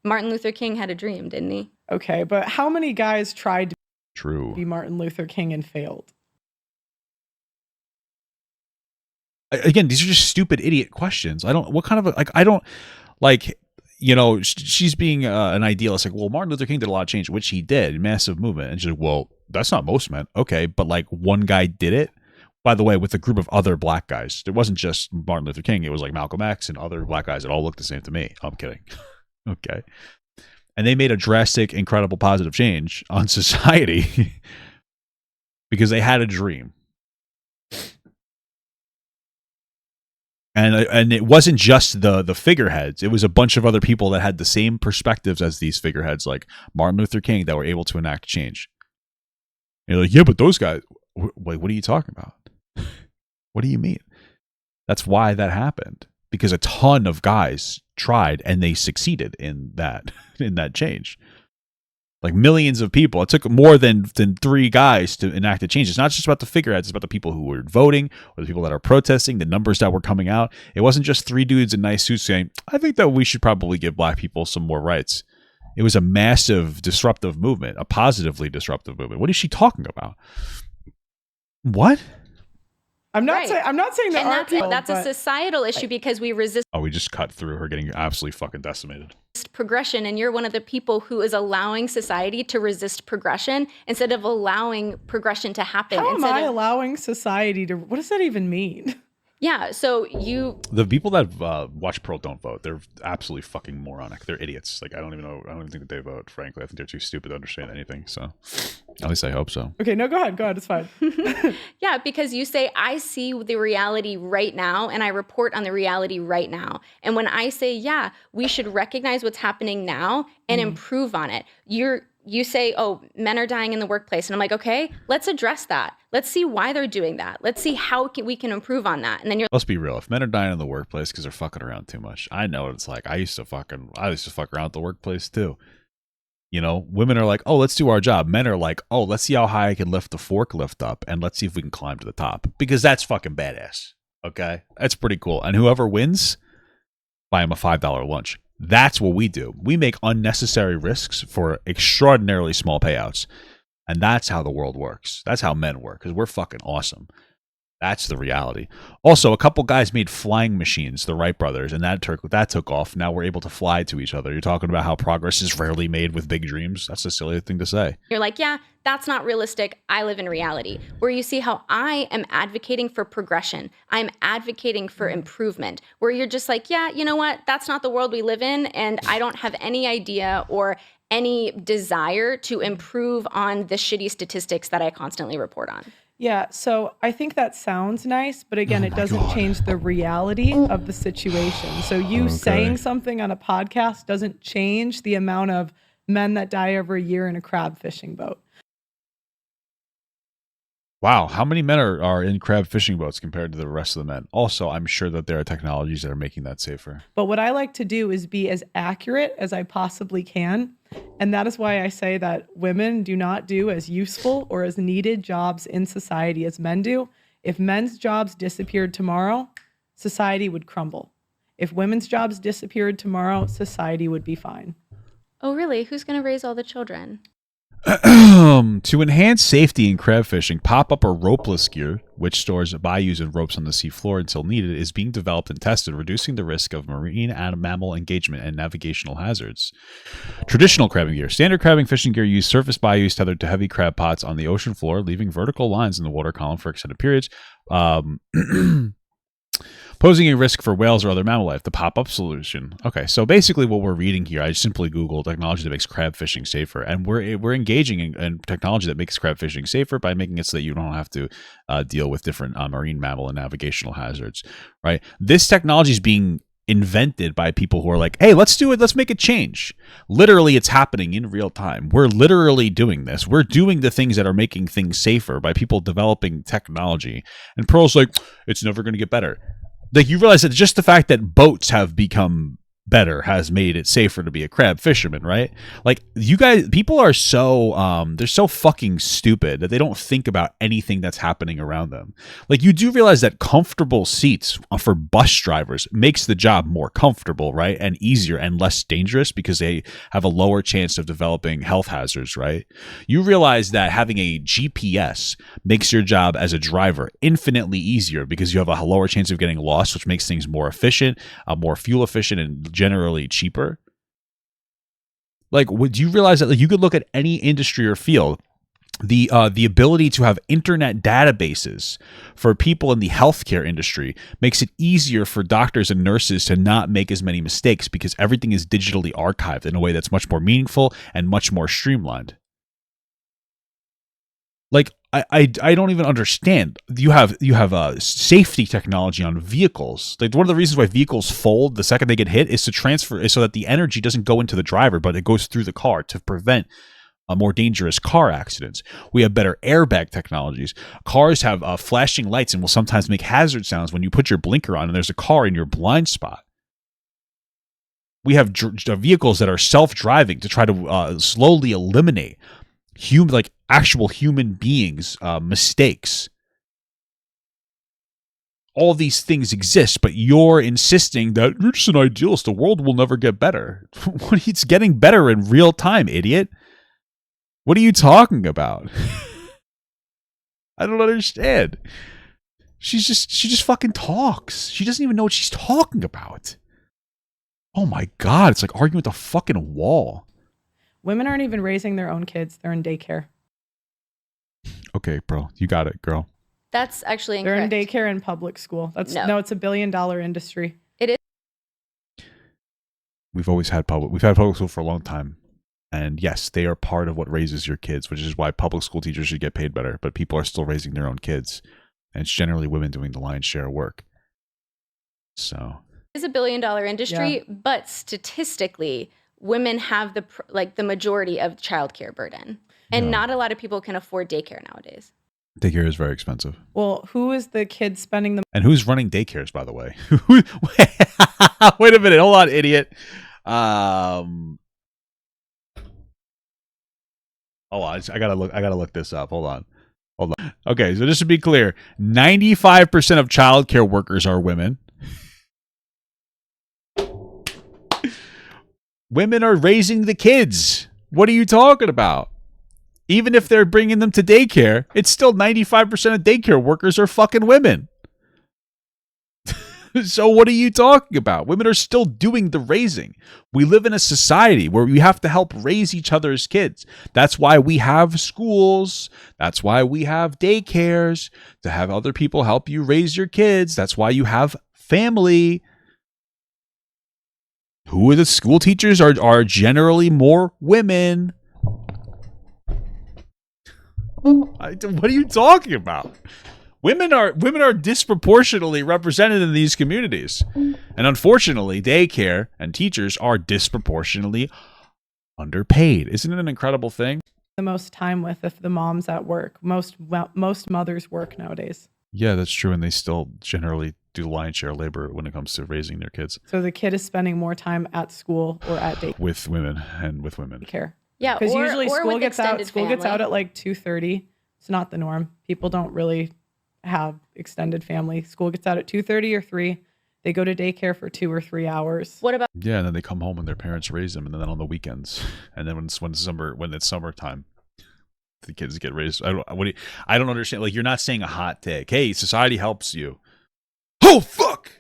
Martin Luther King had a dream, didn't he? Okay, but how many guys tried to True. be Martin Luther King and failed? Again, these are just stupid idiot questions. She's being an idealist. Like, well, Martin Luther King did a lot of change, which he did, massive movement. And she's like, well, that's not most men. Okay, but like one guy did it. By the way, with a group of other black guys. It wasn't just Martin Luther King. It was like Malcolm X and other black guys that all looked the same to me. I'm kidding. Okay. And they made a drastic, incredible, positive change on society because they had a dream. And it wasn't just the figureheads. It was a bunch of other people that had the same perspectives as these figureheads, like Martin Luther King, that were able to enact change. And you're like, yeah, but those guys, wait, what are you talking about? What do you mean? That's why that happened. Because a ton of guys tried and they succeeded in that change. Like millions of people. It took more than 3 guys to enact a change. It's not just about the figureheads. It's about the people who were voting or the people that are protesting, the numbers that were coming out. It wasn't just 3 dudes in nice suits saying, I think that we should probably give black people some more rights. It was a massive disruptive movement, a positively disruptive movement. What is she talking about? What? I'm not saying that. And that's a societal issue because we resist Oh, we just cut through her getting absolutely fucking decimated. progression, and you're one of the people who is allowing society to resist progression instead of allowing progression to happen. How am I allowing society to? What does that even mean? Yeah, so The people that watch Pearl don't vote. They're absolutely fucking moronic. They're idiots. Like, I don't even think that they vote, frankly. I think they're too stupid to understand anything. So at least I hope so. Okay, no, go ahead. It's fine. yeah, because you say, I see the reality right now and I report on the reality right now. And when I say, yeah, we should recognize what's happening now and improve on it, you say, oh, men are dying in the workplace. And I'm like, okay, let's address that. Let's see why they're doing that. Let's see how we can improve on that. And then Let's be real. If men are dying in the workplace because they're fucking around too much, I know what it's like. I used to fuck around at the workplace too. You know, women are like, oh, let's do our job. Men are like, oh, let's see how high I can lift the forklift up and let's see if we can climb to the top, because that's fucking badass. Okay. That's pretty cool. And whoever wins, buy him a $5 lunch. That's what we do. We make unnecessary risks for extraordinarily small payouts. And that's how the world works. That's how men work, because we're fucking awesome. That's the reality. Also, a couple guys made flying machines, the Wright brothers, and that took off. Now we're able to fly to each other. You're talking about how progress is rarely made with big dreams. That's a silly thing to say. you're like, yeah, that's not realistic. I live in reality. Where you see how I am advocating for progression. I'm advocating for improvement. Where you're just like, yeah, you know what? That's not the world we live in. And I don't have any idea or any desire to improve on the shitty statistics that I constantly report on. Yeah, so I think that sounds nice, but again, it doesn't change the reality of the situation. So you saying something on a podcast doesn't change the amount of men that die every year in a crab fishing boat. Wow, how many men are in crab fishing boats compared to the rest of the men? Also, I'm sure that there are technologies that are making that safer. But what I like to do is be as accurate as I possibly can. And that is why I say that women do not do as useful or as needed jobs in society as men do. If men's jobs disappeared tomorrow, society would crumble. If women's jobs disappeared tomorrow, society would be fine. Oh, really? Who's going to raise all the children? To enhance safety in crab fishing, pop-up or ropeless gear, which stores bayous and ropes on the seafloor until needed, is being developed and tested, reducing the risk of marine and mammal engagement and navigational hazards. Traditional crabbing gear. Standard crabbing fishing gear use surface bayous tethered to heavy crab pots on the ocean floor, leaving vertical lines in the water column for extended periods. Posing a risk for whales or other mammal life. The pop-up solution. Okay, so basically what we're reading here, I simply Googled technology that makes crab fishing safer, and we're engaging in technology that makes crab fishing safer by making it so that you don't have to deal with different marine mammal and navigational hazards, right? This technology is being invented by people who are like, hey, let's do it. Let's make a change. Literally, it's happening in real time. We're literally doing this. We're doing the things that are making things safer by people developing technology. And Pearl's like, it's never going to get better. Like, you realize that just the fact that boats have become better has made it safer to be a crab fisherman, right? Like, you guys, people are so they're so fucking stupid that they don't think about anything that's happening around them. Like, you do realize that comfortable seats for bus drivers makes the job more comfortable, right? And easier and less dangerous because they have a lower chance of developing health hazards, right? You realize that having a GPS makes your job as a driver infinitely easier because you have a lower chance of getting lost, which makes things more efficient, more fuel efficient, and generally cheaper. Like, would you realize that, like, you could look at any industry or field, the ability to have internet databases for people in the healthcare industry makes it easier for doctors and nurses to not make as many mistakes because everything is digitally archived in a way that's much more meaningful and much more streamlined. Like, I don't even understand. You have safety technology on vehicles. Like, one of the reasons why vehicles fold the second they get hit is to transfer, is so that the energy doesn't go into the driver, but it goes through the car to prevent more dangerous car accidents. We have better airbag technologies. Cars have flashing lights and will sometimes make hazard sounds when you put your blinker on and there's a car in your blind spot. We have vehicles that are self-driving to try to slowly eliminate actual human beings' mistakes. All these things exist, but you're insisting that you're just an idealist. The world will never get better. It's getting better in real time, idiot. What are you talking about? I don't understand. She just fucking talks. She doesn't even know what she's talking about. Oh my God, it's like arguing with a fucking wall. Women aren't even raising their own kids. They're in daycare. Okay, bro. You got it, girl. That's actually incorrect. They're in daycare and public school. No, it's $1 billion industry. It is. We've had public school for a long time. And yes, they are part of what raises your kids, which is why public school teachers should get paid better. But people are still raising their own kids. And it's generally women doing the lion's share of work. So It is a $1 billion industry, but statistically, women have the majority of childcare burden. And not a lot of people can afford daycare nowadays. Daycare is very expensive. Well, who is the kid spending the... And who's running daycares, by the way? Wait a minute. Hold on, idiot. Hold on. I gotta look this up. Hold on. Okay, so just to be clear, 95% of childcare workers are women. Women are raising the kids. What are you talking about? Even if they're bringing them to daycare, it's still 95% of daycare workers are fucking women. So what are you talking about? Women are still doing the raising. We live in a society where we have to help raise each other's kids. That's why we have schools. That's why we have daycares, to have other people help you raise your kids. That's why you have family. Who are the school teachers? Are generally more women. What are you talking about? Women are disproportionately represented in these communities. And unfortunately, daycare and teachers are disproportionately underpaid. Isn't it an incredible thing? The most time with if the mom's at work. Most mothers work nowadays. Yeah, that's true. And they still generally do lion's share labor when it comes to raising their kids. So the kid is spending more time at school or at daycare. With women and with women. Yeah, because usually or school gets out family. at like 2:30. It's not the norm. People don't really have extended family. School gets out at 2:30 or 3. They go to daycare for 2 or 3 hours. What about Yeah, and then they come home and their parents raise them, and then on the weekends, and then when it's summertime, the kids get raised. I don't understand. Like, you're not saying a hot take. Hey, society helps you. Oh fuck,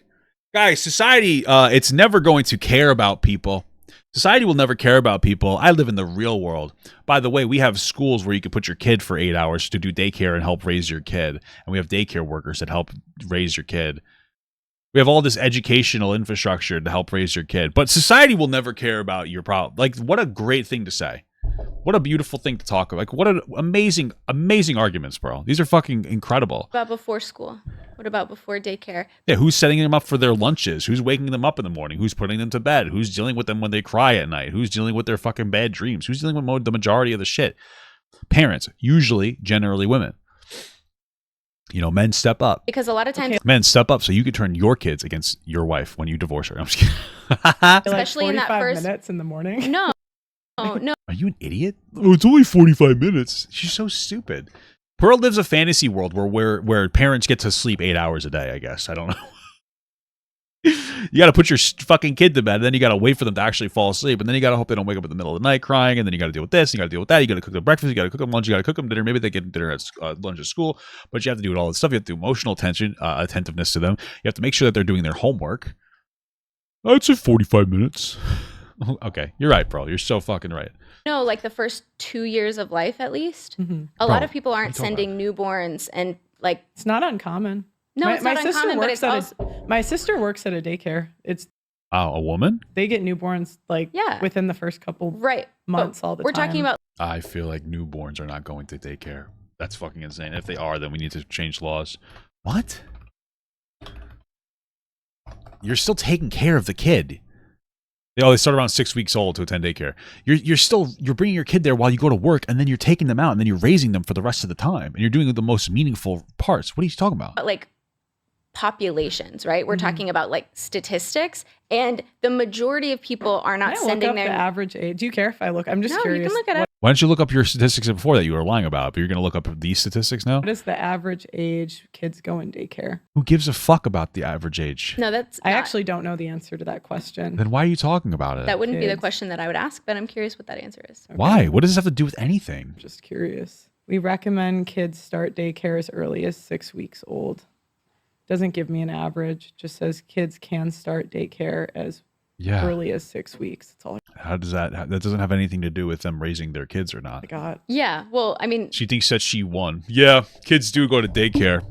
guys! Society, it's never going to care about people. Society will never care about people. I live in the real world. By the way, we have schools where you can put your kid for 8 hours to do daycare and help raise your kid, and we have daycare workers that help raise your kid. We have all this educational infrastructure to help raise your kid, but society will never care about your problem. Like, what a great thing to say. What a beautiful thing to talk about. Like, what an amazing, amazing arguments, bro. These are fucking incredible. What about before school? What about before daycare? Yeah, who's setting them up for their lunches? Who's waking them up in the morning? Who's putting them to bed? Who's dealing with them when they cry at night? Who's dealing with their fucking bad dreams? Who's dealing with the majority of the shit? Parents, usually, generally women. You know, men step up. Because a lot of times, Men step up so you can turn your kids against your wife when you divorce her. I'm just kidding. especially in that 45 first minutes in the morning. no, no. Are you an idiot? Oh, it's only 45 minutes. She's so stupid. Pearl lives a fantasy world where parents get to sleep 8 hours a day, I guess. I don't know. You got to put your fucking kid to bed, and then you got to wait for them to actually fall asleep, and then you got to hope they don't wake up in the middle of the night crying, and then you got to deal with this, you got to deal with that, you got to cook them breakfast, you got to cook them lunch, you got to cook them dinner. Maybe they get dinner at lunch at school, but you have to do all this stuff. You have to do emotional attention, attentiveness to them. You have to make sure that they're doing their homework. I'd say 45 minutes. Okay, you're right, bro. You're so fucking right. No, like the first 2 years of life, at least. Mm-hmm. A lot of people aren't sending newborns, and like It's not uncommon. no, it's not uncommon, but it's also my sister works at a daycare. It's A woman? they get newborns like within the first couple right months but all the we're time. talking about I feel like newborns are not going to daycare. That's fucking insane. If they are, then we need to change laws. What? You're still taking care of the kid. They start around 6 weeks old to attend daycare. You're bringing your kid there while you go to work, and then you're taking them out, and then you're raising them for the rest of the time, and you're doing the most meaningful parts. What are you talking about? like populations, right? We're talking about like statistics, and the majority of people are not Can I sending look up their the average age. Do you care if I look? I'm just No, curious. you can look at it. Why don't you look up your statistics before that you were lying about? But you're going to look up these statistics now? What is the average age kids go in daycare? Who gives a fuck about the average age? No, that's I not- actually don't know the answer to that question. Then why are you talking about it? that wouldn't be the Kids. question that I would ask, but I'm curious what that answer is. Why? What does this have to do with anything? Just curious. We recommend kids start daycare as early as 6 weeks old. Doesn't give me an average. Just says kids can start daycare as Yeah. early as 6 weeks. That's all How does that doesn't have anything to do with them raising their kids or not? I got. Yeah, well, I mean, She thinks that she won. Yeah, kids do go to daycare.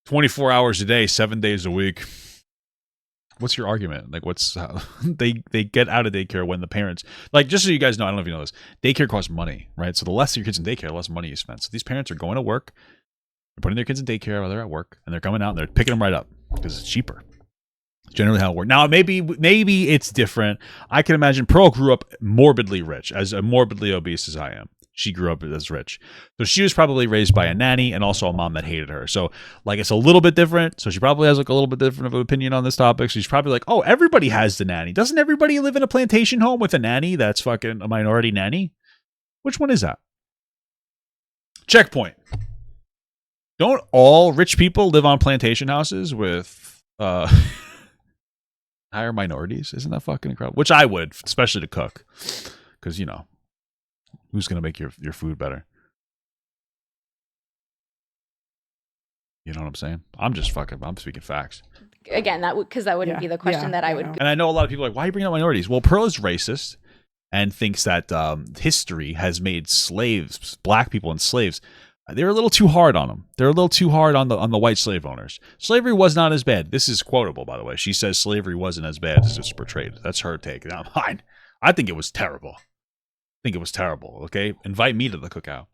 24 hours a day, 7 days a week. What's your argument? Like, they get out of daycare when the parents, like, just so you guys know, I don't know if you know this, daycare costs money, right? So the less your kids in daycare, the less money you spend. So these parents are going to work, they're putting their kids in daycare while they're at work, and they're coming out and they're picking them right up because it's cheaper. Generally how it works. Now, maybe it's different. I can imagine Pearl grew up morbidly rich, as morbidly obese as I am. She grew up as rich. So she was probably raised by a nanny and also a mom that hated her. So, like, it's a little bit different. So she probably has, like, a little bit different of an opinion on this topic. So she's probably like, oh, everybody has the nanny. Doesn't everybody live in a plantation home with a nanny that's fucking a minority nanny? Which one is that? Checkpoint. Don't all rich people live on plantation houses with higher minorities? Isn't that fucking incredible? Which I would, especially to cook. Because, you know, who's going to make your food better? You know what I'm saying? I'm speaking facts. again, because that wouldn't be the question that I would. And I know a lot of people are like, why are you bringing up minorities? Well, Pearl is racist and thinks that history has made slaves, black people, and slaves They're a little too hard on them. They're a little too hard on the white slave owners. Slavery was not as bad. This is quotable, by the way. She says slavery wasn't as bad as it's portrayed. That's her take, not mine. I think it was terrible. Okay, invite me to the cookout.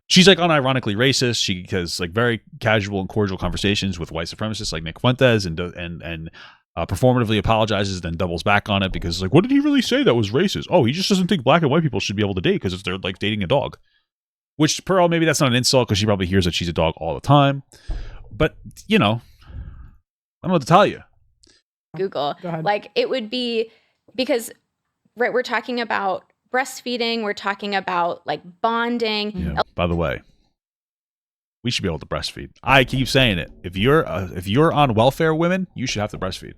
She's like unironically racist. She has like very casual and cordial conversations with white supremacists like Nick Fuentes and performatively apologizes, then doubles back on it because like, what did he really say that was racist? Oh, he just doesn't think black and white people should be able to date because they're like dating a dog. Which, Pearl, maybe that's not an insult because she probably hears that she's a dog all the time. But, you know, I don't know what to tell you. Google. Like, it would be because, right, we're talking about breastfeeding. We're talking about, like, bonding. Yeah. By the way, we should be able to breastfeed. I keep saying it. If you're on welfare, women, you should have to breastfeed.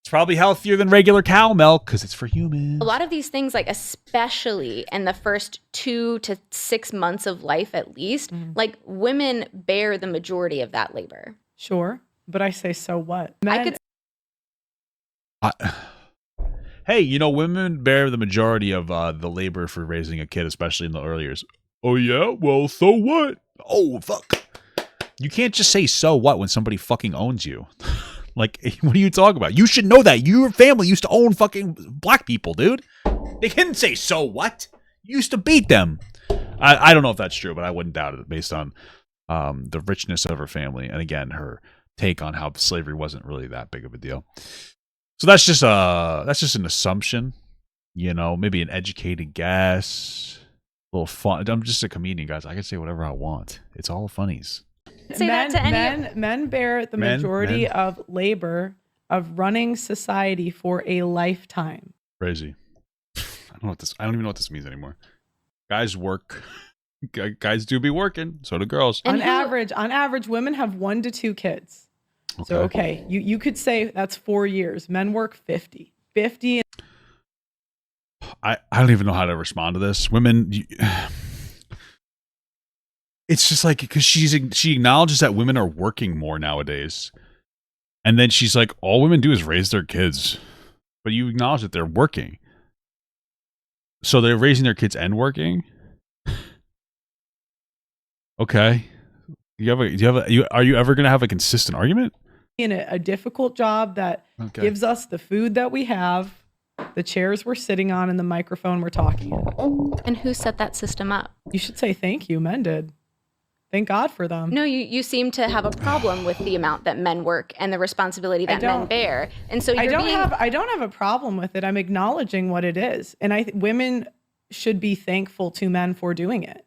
It's probably healthier than regular cow milk because it's for humans. A lot of these things, like especially in the first 2 to 6 months of life at least, like women bear the majority of that labor. Sure, but I say so what? Hey, you know, women bear the majority of the labor for raising a kid, especially in the early years. Oh yeah? Well, so what? Oh, fuck. You can't just say so what when somebody fucking owns you. Like, what are you talking about? You should know that. Your family used to own fucking black people, dude. They couldn't say so what? You used to beat them. I don't know if that's true, but I wouldn't doubt it based on the richness of her family. And again, her take on how slavery wasn't really that big of a deal. So that's just an assumption, you know, maybe an educated guess, a little fun. I'm just a comedian, guys. I can say whatever I want. It's all funnies. Say that to any men bear the majority of labor of running society for a lifetime. Crazy. I don't even know what this means anymore. Guys work. Guys do be working. So do girls. On average, women have 1 to 2 kids. Okay. So okay, you could say that's 4 years. Men work 50. 50. I don't even know how to respond to this. Women. It's just like, because she acknowledges that women are working more nowadays. And then she's like, all women do is raise their kids. But you acknowledge that they're working. So they're raising their kids and working? Okay. Are you ever going to have a consistent argument? In a difficult job that gives us the food that we have, the chairs we're sitting on, and the microphone we're talking in. And who set that system up? You should say thank you. Men did. Thank God for them. No, you seem to have a problem with the amount that men work and the responsibility that men bear. And so I don't have a problem with it. I'm acknowledging what it is. And women should be thankful to men for doing it.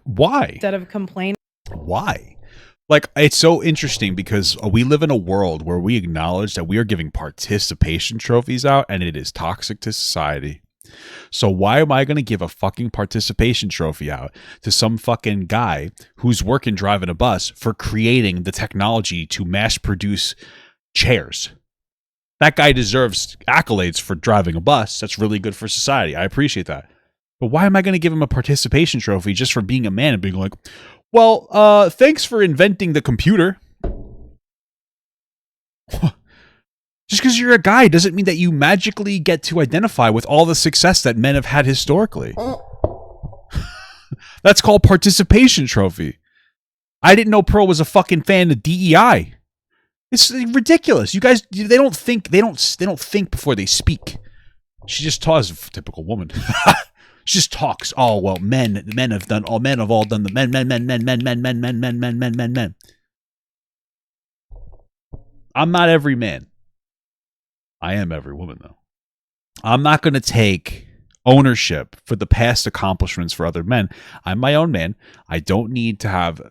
Why? Instead of complaining. Why? Like, it's so interesting because we live in a world where we acknowledge that we are giving participation trophies out and it is toxic to society. So why am I going to give a fucking participation trophy out to some fucking guy who's working driving a bus for creating the technology to mass produce chairs? That guy deserves accolades for driving a bus. That's really good for society. I appreciate that. But why am I going to give him a participation trophy just for being a man and being like, well, thanks for inventing the computer. Just because you're a guy doesn't mean that you magically get to identify with all the success that men have had historically. That's called participation trophy. I didn't know Pearl was a fucking fan of DEI. It's ridiculous. You guys, they don't think before they speak. She just talks, typical woman. She just talks. Oh well, men have all done the men. I'm not every man. I am every woman, though. I'm not going to take ownership for the past accomplishments for other men. I'm my own man. I don't need to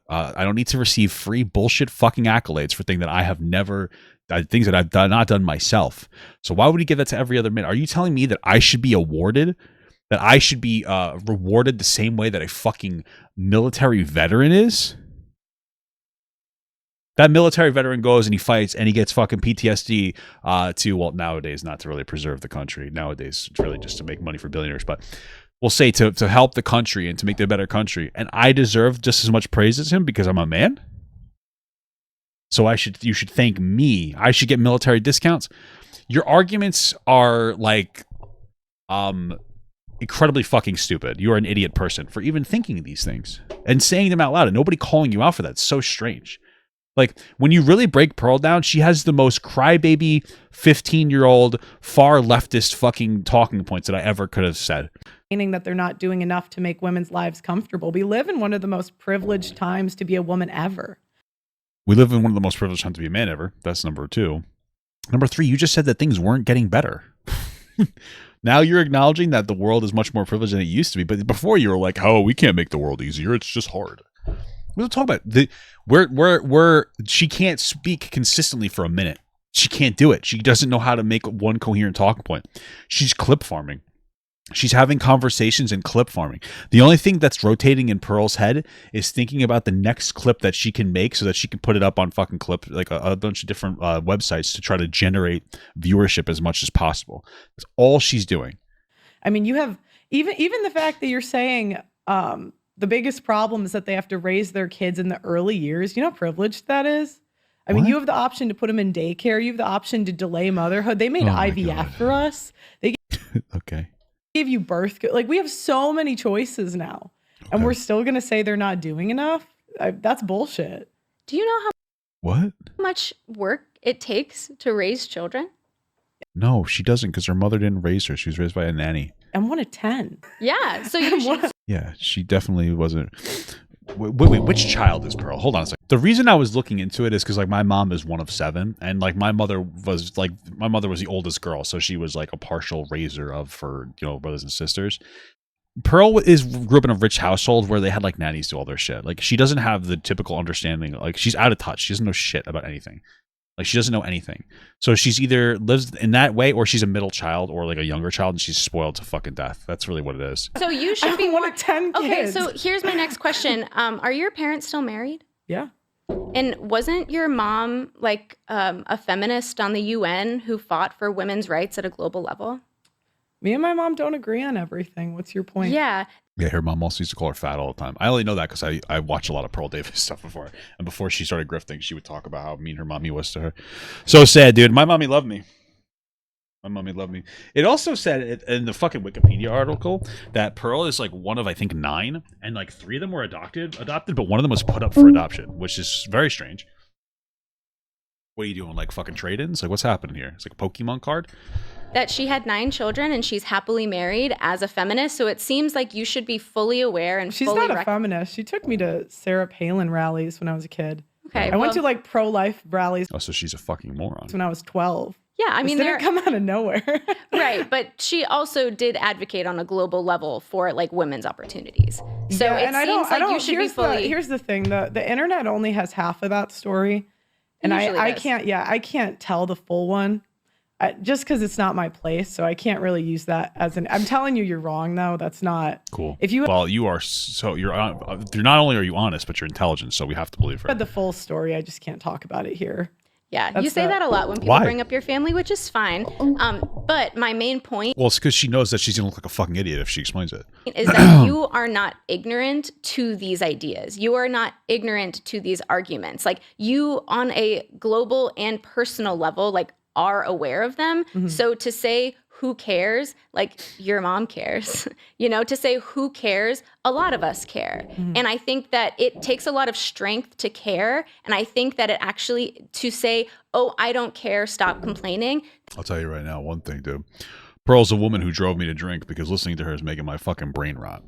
receive free bullshit fucking accolades for things that I have never, things that I've not done myself. So why would he give that to every other man? Are you telling me that I should be awarded, that I should be rewarded the same way that a fucking military veteran is? That military veteran goes and he fights and he gets fucking PTSD nowadays, not to really preserve the country. Nowadays, it's really just to make money for billionaires. But we'll say to help the country and to make it a better country. And I deserve just as much praise as him because I'm a man? So you should thank me. I should get military discounts. Your arguments are like, incredibly fucking stupid. You are an idiot person for even thinking these things and saying them out loud and nobody calling you out for that. It's so strange. Like, when you really break Pearl down, she has the most crybaby 15-year-old far leftist fucking talking points that I ever could have said. Meaning that they're not doing enough to make women's lives comfortable. We live in one of the most privileged times to be a woman ever. We live in one of the most privileged times to be a man ever. That's number 2. Number 3, you just said that things weren't getting better. Now you're acknowledging that the world is much more privileged than it used to be. But before you were like, oh, we can't make the world easier. It's just hard. We're talking about where she can't speak consistently for a minute. She can't do it. She doesn't know how to make one coherent talking point. She's clip farming. She's having conversations and clip farming. The only thing that's rotating in Pearl's head is thinking about the next clip that she can make so that she can put it up on fucking clip, like a bunch of different websites to try to generate viewership as much as possible. That's all she's doing. I mean, you have even the fact that you're saying the biggest problem is that they have to raise their kids in the early years. You know how privileged that is? I mean, you have the option to put them in daycare. You have the option to delay motherhood. They made IVF for us. They okay. Give you birth. Like, we have so many choices now. Okay. And we're still going to say they're not doing enough? That's bullshit. Do you know how much work it takes to raise children? No, she doesn't, because her mother didn't raise her. She was raised by a nanny. I'm 1 of 10. Yeah, so you should... Yeah, she definitely wasn't. Wait, which child is Pearl? Hold on a second. The reason I was looking into it is because, like, my mom is 1 of 7, and like my mother was the oldest girl, so she was like a partial raiser of her, brothers and sisters. Pearl grew up in a rich household where they had like nannies do all their shit. Like, she doesn't have the typical understanding. Like, she's out of touch. She doesn't know shit about anything. Like, she doesn't know anything. So she's either lives in that way, or she's a middle child or like a younger child, and she's spoiled to fucking death. That's really what it is. So you should be 1 of 10 kids. Okay, so here's my next question. Are your parents still married? Yeah. And wasn't your mom like a feminist on the UN who fought for women's rights at a global level? Me and my mom don't agree on everything. What's your point? Yeah. Yeah, her mom also used to call her fat all the time. I only know that because I watched a lot of Pearl Davis stuff before. And before she started grifting, she would talk about how mean her mommy was to her. So sad, dude. My mommy loved me. My mommy loved me. It also said in the fucking Wikipedia article that Pearl is like 1 of, I think, 9. And like 3 of them were adopted, but 1 of them was put up for adoption, which is very strange. What are you doing? Like fucking trade-ins? Like, what's happening here? It's like a Pokemon card? That she had 9 children and she's happily married as a feminist. So it seems like you should be fully aware and she's fully... not a feminist. She took me to Sarah Palin rallies when I was a kid. Okay, I went to like pro-life rallies. Oh, so she's a fucking moron. When I was 12. Yeah, I mean, they didn't come out of nowhere. Right, but she also did advocate on a global level for like women's opportunities. So yeah, it seems like you should be fully... Here's the thing. The internet only has half of that story. And I can't tell the full one. Just because it's not my place, so I can't really use that as an... I'm telling you, you're wrong, though. That's not... Cool. Well, you are... So you're not only are you honest, but you're intelligent, so we have to believe her. The full story, I just can't talk about it here. Yeah, you say that a lot when people bring up your family, which is fine. But my main point... Well, it's because she knows that she's going to look like a fucking idiot if she explains it. ...is that you are not ignorant to these ideas. You are not ignorant to these arguments. Like, you, on a global and personal level, like, are aware of them. Mm-hmm. So to say who cares, like your mom cares, to say who cares, a lot of us care. Mm-hmm. And I think that it takes a lot of strength to care. And I think that it actually, to say, oh, I don't care, stop complaining. I'll tell you right now, one thing, dude. Pearl's a woman who drove me to drink because listening to her is making my fucking brain rot.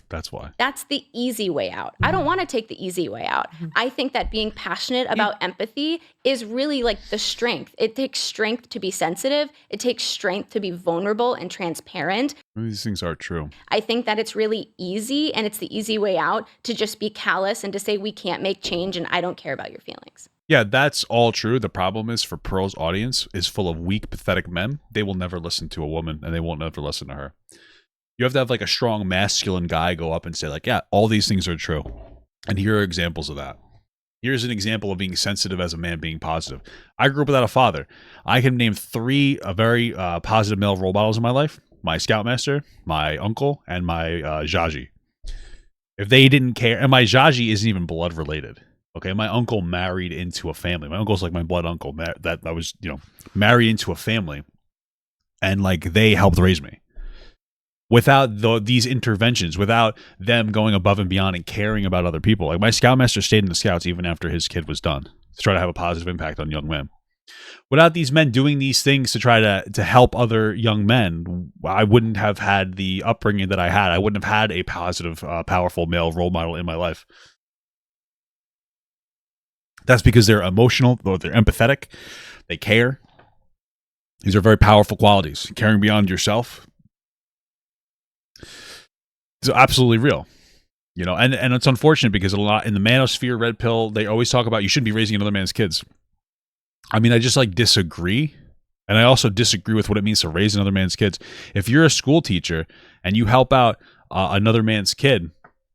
That's why. That's the easy way out. I don't want to take the easy way out. I think that being passionate about empathy is really like the strength. It takes strength to be sensitive. It takes strength to be vulnerable and transparent. These things are true. I think that it's really easy, and it's the easy way out to just be callous and to say we can't make change and I don't care about your feelings. Yeah, that's all true. The problem is for Pearl's audience is full of weak, pathetic men. They will never listen to a woman, and they won't ever listen to her. You have to have like a strong masculine guy go up and say like, yeah, all these things are true. And here are examples of that. Here's an example of being sensitive as a man, being positive. I grew up without a father. I can name 3 very positive male role models in my life. My Scoutmaster, my uncle, and my Jaji. If they didn't care, and my Jaji isn't even blood related. Okay, my uncle married into a family. My uncle's like my blood uncle that was, married into a family. And like they helped raise me. without these interventions, without them going above and beyond and caring about other people. Like my scoutmaster stayed in the scouts even after his kid was done to try to have a positive impact on young men. Without these men doing these things to try to help other young men, I wouldn't have had the upbringing that I had. I wouldn't have had a positive, powerful male role model in my life. That's because they're emotional, they're empathetic, they care. These are very powerful qualities. Caring beyond yourself is absolutely real. You know, and it's unfortunate because a lot in the manosphere, red pill, they always talk about you shouldn't be raising another man's kids. I mean, I just like disagree. And I also disagree with what it means to raise another man's kids. If you're a school teacher and you help out another man's kid,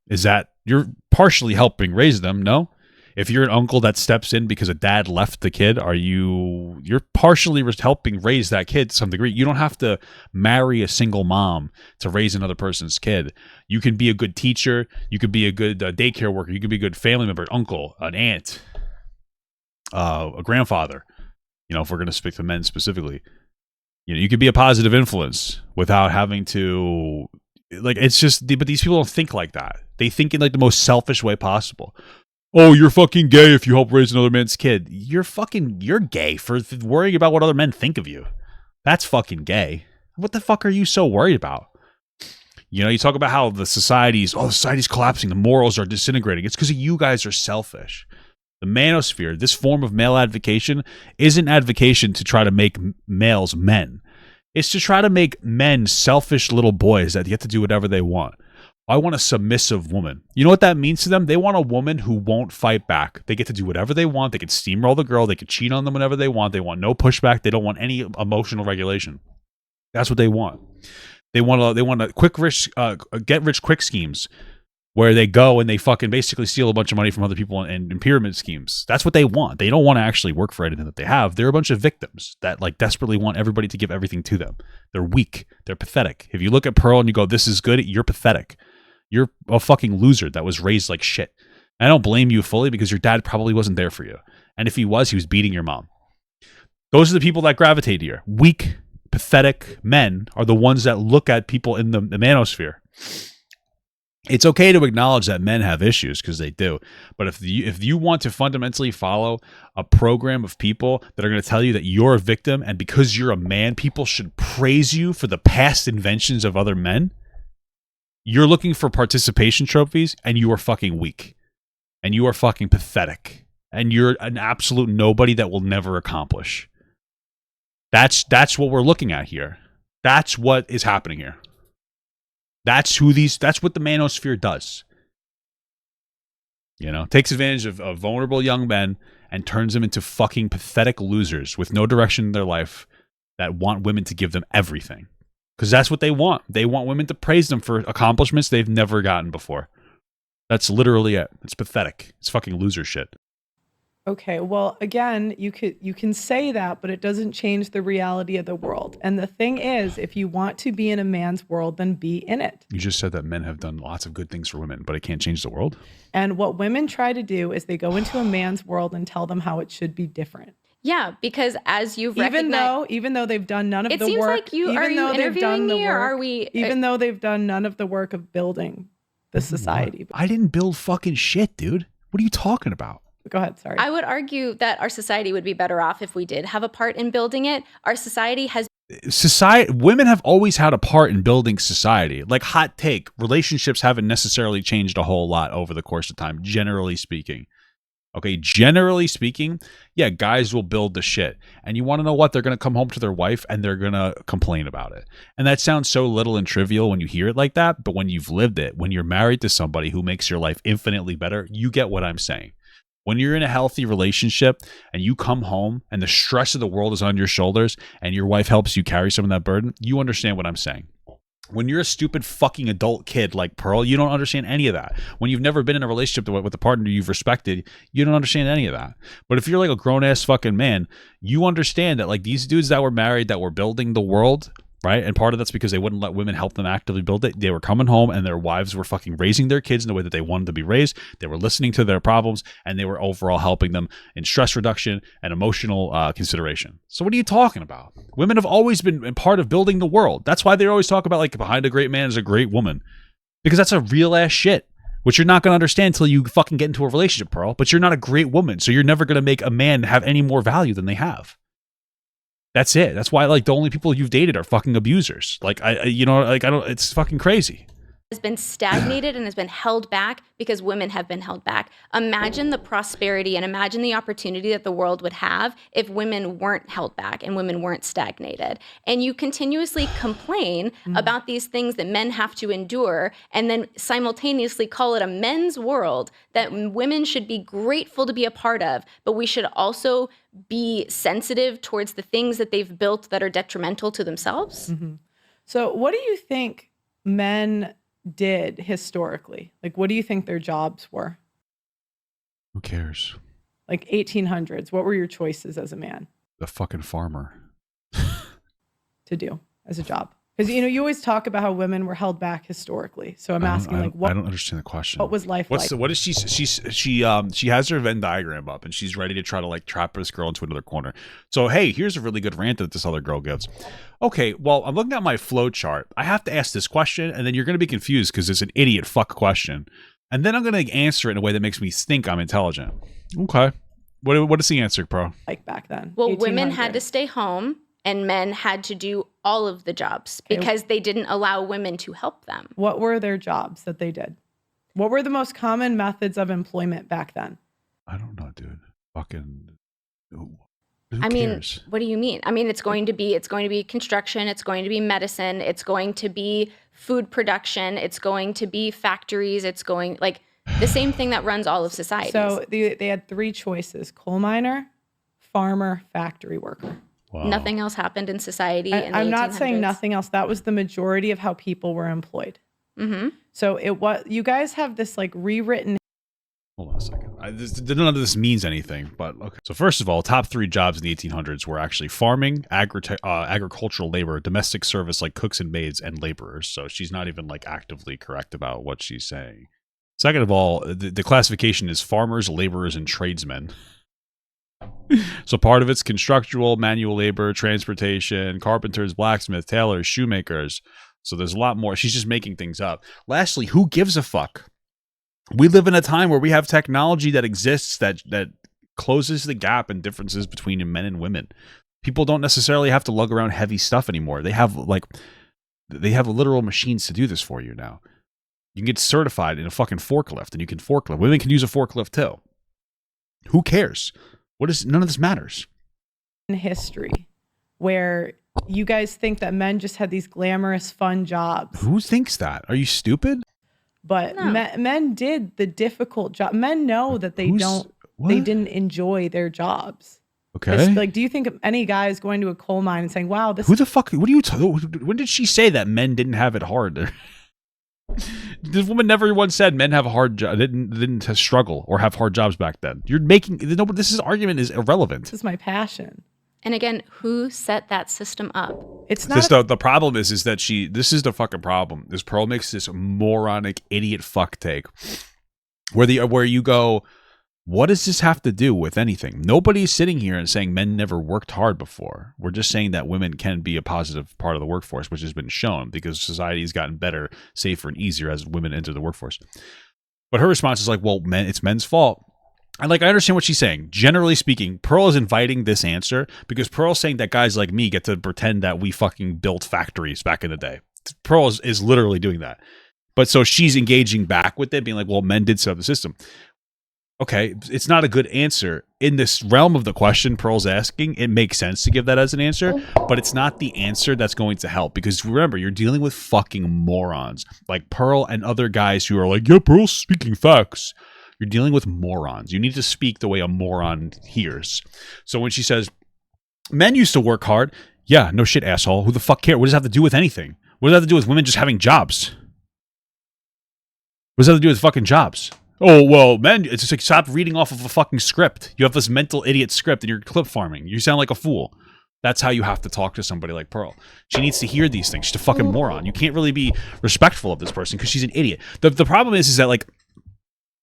is that you're partially helping raise them? No. If you're an uncle that steps in because a dad left the kid, you're partially helping raise that kid to some degree. You don't have to marry a single mom to raise another person's kid. You can be a good teacher. You could be a good daycare worker. You could be a good family member, uncle, an aunt, a grandfather. You know, if we're going to speak to men specifically, you know, you could be a positive influence without having to, like, it's just, but these people don't think like that. They think in like the most selfish way possible. Oh, you're fucking gay if you help raise another man's kid. You're gay for worrying about what other men think of you. That's fucking gay. What the fuck are you so worried about? You know, you talk about how the society's collapsing. The morals are disintegrating. It's because you guys are selfish. The manosphere, this form of male advocation, isn't advocation to try to make males men. It's to try to make men selfish little boys that get to do whatever they want. I want a submissive woman. You know what that means to them? They want a woman who won't fight back. They get to do whatever they want. They can steamroll the girl. They can cheat on them whenever they want. They want no pushback. They don't want any emotional regulation. That's what they want. They want a get rich quick schemes where they go and they fucking basically steal a bunch of money from other people and pyramid schemes. That's what they want. They don't want to actually work for anything that they have. They're a bunch of victims that like desperately want everybody to give everything to them. They're weak. They're pathetic. If you look at Pearl and you go, this is good, you're pathetic. You're a fucking loser that was raised like shit. I don't blame you fully because your dad probably wasn't there for you. And if he was beating your mom. Those are the people that gravitate here. Weak, pathetic men are the ones that look at people in the manosphere. It's okay to acknowledge that men have issues because they do. But if you want to fundamentally follow a program of people that are going to tell you that you're a victim and because you're a man, people should praise you for the past inventions of other men, you're looking for participation trophies and you are fucking weak. And you are fucking pathetic. And you're an absolute nobody that will never accomplish. That's what we're looking at here. That's what is happening here. That's what the manosphere does. You know, takes advantage of vulnerable young men and turns them into fucking pathetic losers with no direction in their life that want women to give them everything. Because that's what they want. They want women to praise them for accomplishments they've never gotten before. That's literally it. It's pathetic. It's fucking loser shit. Okay, well, again, you can say that, but it doesn't change the reality of the world. And the thing is, if you want to be in a man's world, then be in it. You just said that men have done lots of good things for women, but it can't change the world. And what women try to do is they go into a man's world and tell them how it should be different. Yeah, because as you've recognized, even though they've done none of the work, it seems like are you interviewing me, or are we? Even though they've done none of the work of building the society. I didn't build fucking shit, dude. What are you talking about? Go ahead, sorry. I would argue that our society would be better off if we did have a part in building it. Our society has women have always had a part in building society. Like, hot take, relationships haven't necessarily changed a whole lot over the course of time, generally speaking. Okay, generally speaking, yeah, guys will build the shit. And you want to know what? They're going to come home to their wife and they're going to complain about it. And that sounds so little and trivial when you hear it like that, but when you've lived it, when you're married to somebody who makes your life infinitely better, you get what I'm saying. When you're in a healthy relationship and you come home and the stress of the world is on your shoulders and your wife helps you carry some of that burden, you understand what I'm saying. When you're a stupid fucking adult kid like Pearl, you don't understand any of that. When you've never been in a relationship with a partner you've respected, you don't understand any of that. But if you're like a grown-ass fucking man, you understand that like these dudes that were married, that were building the world, right? And part of that's because they wouldn't let women help them actively build it. They were coming home and their wives were fucking raising their kids in the way that they wanted to be raised. They were listening to their problems, and they were overall helping them in stress reduction and emotional consideration. So what are you talking about? Women have always been part of building the world. That's why they always talk about like behind a great man is a great woman, because that's a real ass shit, which you're not going to understand until you fucking get into a relationship, Pearl. But you're not a great woman, so you're never going to make a man have any more value than they have. That's it. That's why, like, the only people you've dated are fucking abusers. Like, it's fucking crazy. Has been stagnated and has been held back because women have been held back. Imagine the prosperity and imagine the opportunity that the world would have if women weren't held back and women weren't stagnated. And you continuously complain about these things that men have to endure and then simultaneously call it a men's world that women should be grateful to be a part of, but we should also be sensitive towards the things that they've built that are detrimental to themselves. So what do you think men did historically? Like, what do you think their jobs were? Who cares? Like 1800s, what were your choices as a man? The fucking farmer. To do as a job? Because, you know, you always talk about how women were held back historically. So I'm asking, like, what? I don't understand the question. What was life like? What is she has her Venn diagram up and she's ready to try to like trap this girl into another corner. So, hey, here's a really good rant that this other girl gives. Okay, well, I'm looking at my flow chart. I have to ask this question and then you're going to be confused because it's an idiot fuck question. And then I'm going to answer it in a way that makes me think I'm intelligent. Okay. What is the answer, Pro? Like back then? Well, women had to stay home and men had to do all of the jobs because they didn't allow women to help them. What were their jobs that they did? What were the most common methods of employment back then? I don't know, dude. Fucking who I mean, cares? what do you mean? I mean, it's going to be construction, it's going to be medicine, it's going to be food production, it's going to be factories, it's going like the same thing that runs all of society. So they had three choices: coal miner, farmer, factory worker. Wow. Nothing else happened in society. I'm not saying nothing else. That was the majority of how people were employed. So you guys have this like rewritten. Hold on a second. None of this means anything, but okay. So first of all, top three jobs in the 1800s were actually farming, agricultural labor, domestic service like cooks and maids, and laborers. So she's not even like actively correct about what she's saying. Second of all, the classification is farmers, laborers, and tradesmen. So part of it's constructual, manual labor, transportation, carpenters, blacksmiths, tailors, shoemakers. So there's a lot more. She's just making things up. Lastly, who gives a fuck? We live in a time where we have technology that exists that closes the gap and differences between men and women. People don't necessarily have to lug around heavy stuff anymore. They have literal machines to do this for you now. You can get certified in a fucking forklift and you can forklift. Women can use a forklift too. Who cares? None of this matters. In history where you guys think that men just had these glamorous, fun jobs. Who thinks that? Are you stupid? But no. Men did the difficult job. Men know that they didn't enjoy their jobs. Okay. Like, do you think any guy is going to a coal mine and saying, wow, who the fuck, what are you when did she say that men didn't have it hard? This woman never once said men have a hard job, didn't struggle or have hard jobs back then. This argument is irrelevant. This is my passion. And again, who set that system up? It's not the problem is that this is the fucking problem. This Pearl makes this moronic idiot fuck take where you go, what does this have to do with anything? Nobody's sitting here and saying men never worked hard before. We're just saying that women can be a positive part of the workforce, which has been shown because society has gotten better, safer, and easier as women enter the workforce. But her response is like, well, it's men's fault. And like, I understand what she's saying. Generally speaking, Pearl is inviting this answer because Pearl's saying that guys like me get to pretend that we fucking built factories back in the day. Pearl is literally doing that. But so she's engaging back with it, being like, well, men did set up the system. Okay, it's not a good answer. In this realm of the question Pearl's asking, it makes sense to give that as an answer, but it's not the answer that's going to help because remember, you're dealing with fucking morons like Pearl and other guys who are like, yeah, Pearl's speaking facts. You're dealing with morons. You need to speak the way a moron hears. So when she says, men used to work hard, yeah, no shit, asshole. Who the fuck cares? What does that have to do with anything? What does that have to do with women just having jobs? What does that have to do with fucking jobs? Oh, well, man, it's just like stop reading off of a fucking script. You have this mental idiot script and you're clip farming. You sound like a fool. That's how you have to talk to somebody like Pearl. She needs to hear these things. She's a fucking moron. You can't really be respectful of this person because she's an idiot. The problem is that, like,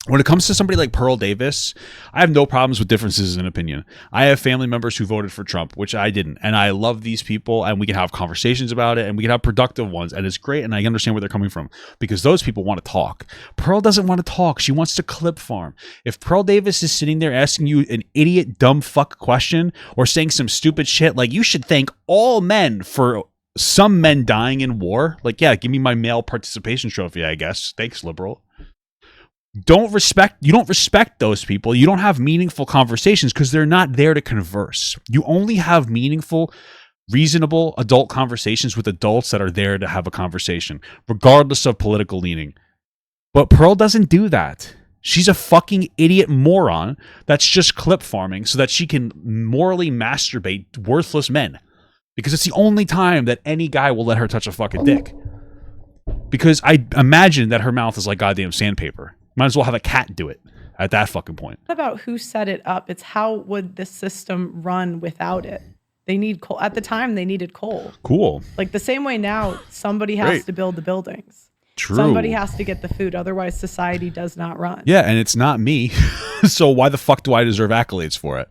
when it comes to somebody like Pearl Davis, I have no problems with differences in opinion. I have family members who voted for Trump, which I didn't. And I love these people, and we can have conversations about it, and we can have productive ones, and it's great, and I understand where they're coming from because those people want to talk. Pearl doesn't want to talk. She wants to clip farm. If Pearl Davis is sitting there asking you an idiot, dumb fuck question or saying some stupid shit like, you should thank all men for some men dying in war. Like, yeah, give me my male participation trophy, I guess. Thanks, liberal. You don't respect those people. You don't have meaningful conversations because they're not there to converse. You only have meaningful, reasonable adult conversations with adults that are there to have a conversation, regardless of political leaning. But Pearl doesn't do that. She's a fucking idiot moron that's just clip farming so that she can morally masturbate worthless men. Because it's the only time that any guy will let her touch a fucking dick. Because I imagine that her mouth is like goddamn sandpaper. Might as well have a cat do it at that fucking point. What about who set it up? It's how would the system run without it? They need coal. At the time, they needed coal. Cool. Like the same way now, somebody has to build the buildings. True. Somebody has to get the food. Otherwise, society does not run. Yeah, and it's not me. So why the fuck do I deserve accolades for it?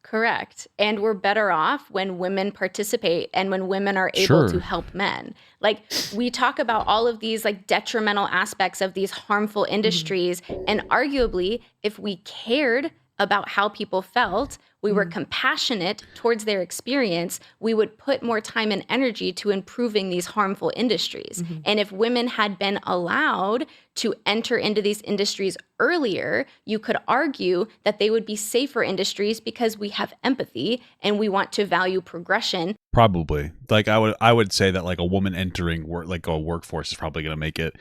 Correct. And we're better off when women participate and when women are able to help men. Like, we talk about all of these like detrimental aspects of these harmful industries. And arguably, if we cared about how people felt, we were compassionate towards their experience, we would put more time and energy to improving these harmful industries. And if women had been allowed to enter into these industries earlier, you could argue that they would be safer industries because we have empathy and we want to value progression. Probably. Like I would say that like a woman entering like a workforce is probably going to make it.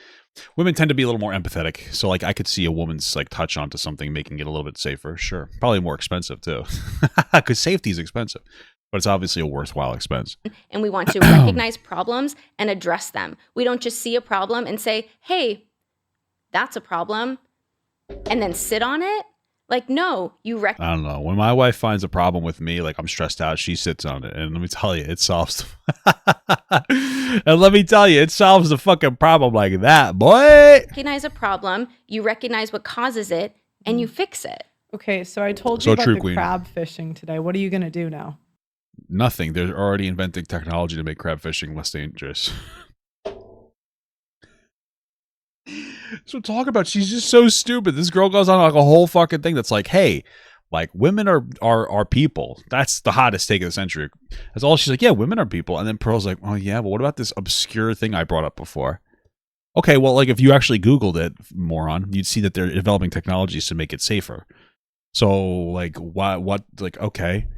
Women tend to be a little more empathetic. So like I could see a woman's like touch onto something making it a little bit safer. Sure. Probably more expensive too. Because safety is expensive. But it's obviously a worthwhile expense. And we want to recognize problems and address them. We don't just see a problem and say, hey, that's a problem, and then sit on it. Like, no, I don't know. When my wife finds a problem with me, like I'm stressed out, she sits on it. And let me tell you, it solves. And let me tell you, it solves the fucking problem like that, boy. Recognize a problem, you recognize what causes it, and you fix it. Okay, so I told you about the crab fishing today. What are you going to do now? Nothing. They're already inventing technology to make crab fishing less dangerous. So talk about, she's just so stupid. This girl goes on like a whole fucking thing that's like, hey, like women are people. That's the hottest take of the century. That's all she's like, yeah, women are people. And then Pearl's like, oh yeah, but what about this obscure thing I brought up before? Okay, well, like if you actually Googled it, moron, you'd see that they're developing technologies to make it safer. So like what like, okay.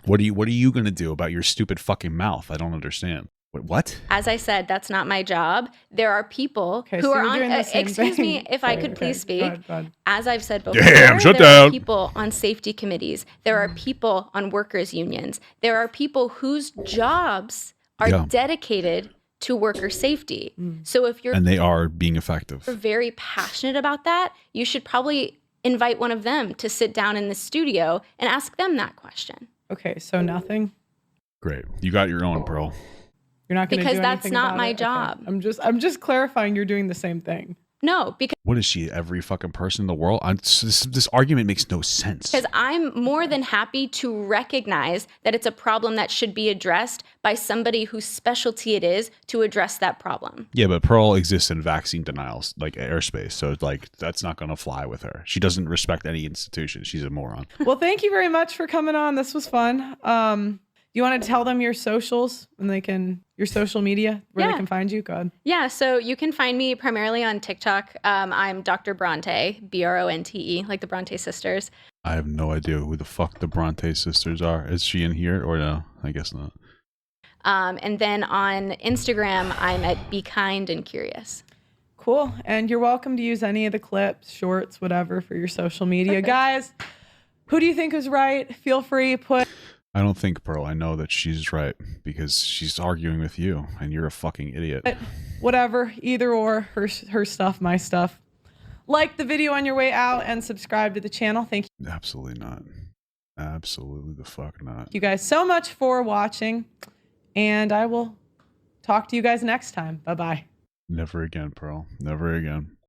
What are you gonna do about your stupid fucking mouth? I don't understand. What? As I said, that's not my job. There are people who are on. Excuse me, if I could please speak. Go ahead. As I've said before, damn, shut there down. are people on safety committees. There are people on workers' unions. There are people whose jobs are dedicated to worker safety. So if and they are being effective, very passionate about that, you should probably invite one of them to sit down in the studio and ask them that question. Okay, so nothing. Great, you got your own, Pearl. You're not going to do anything because that's not about my it? job. Okay. I'm just clarifying. You're doing the same thing. No, because what is she? Every fucking person in the world? This argument makes no sense. Because I'm more than happy to recognize that it's a problem that should be addressed by somebody whose specialty it is to address that problem. Yeah, but Pearl exists in vaccine denials, like airspace. So like that's not going to fly with her. She doesn't respect any institution. She's a moron. Well, thank you very much for coming on. This was fun. You want to tell them your socials and your social media where they can find you? Go ahead. Yeah, so you can find me primarily on TikTok. I'm Dr. Bronte, Bronte, like the Bronte sisters. I have no idea who the fuck the Bronte sisters are. Is she in here or no? I guess not. And then on Instagram, I'm at Be Kind and Curious. Cool. And you're welcome to use any of the clips, shorts, whatever for your social media. Guys, who do you think is right? Feel free, I don't think, Pearl. I know that she's right because she's arguing with you and you're a fucking idiot. But whatever, either or, her stuff, my stuff. Like the video on your way out and subscribe to the channel. Thank you. Absolutely not. Absolutely the fuck not. Thank you guys so much for watching, and I will talk to you guys next time. Bye-bye. Never again, Pearl. Never again.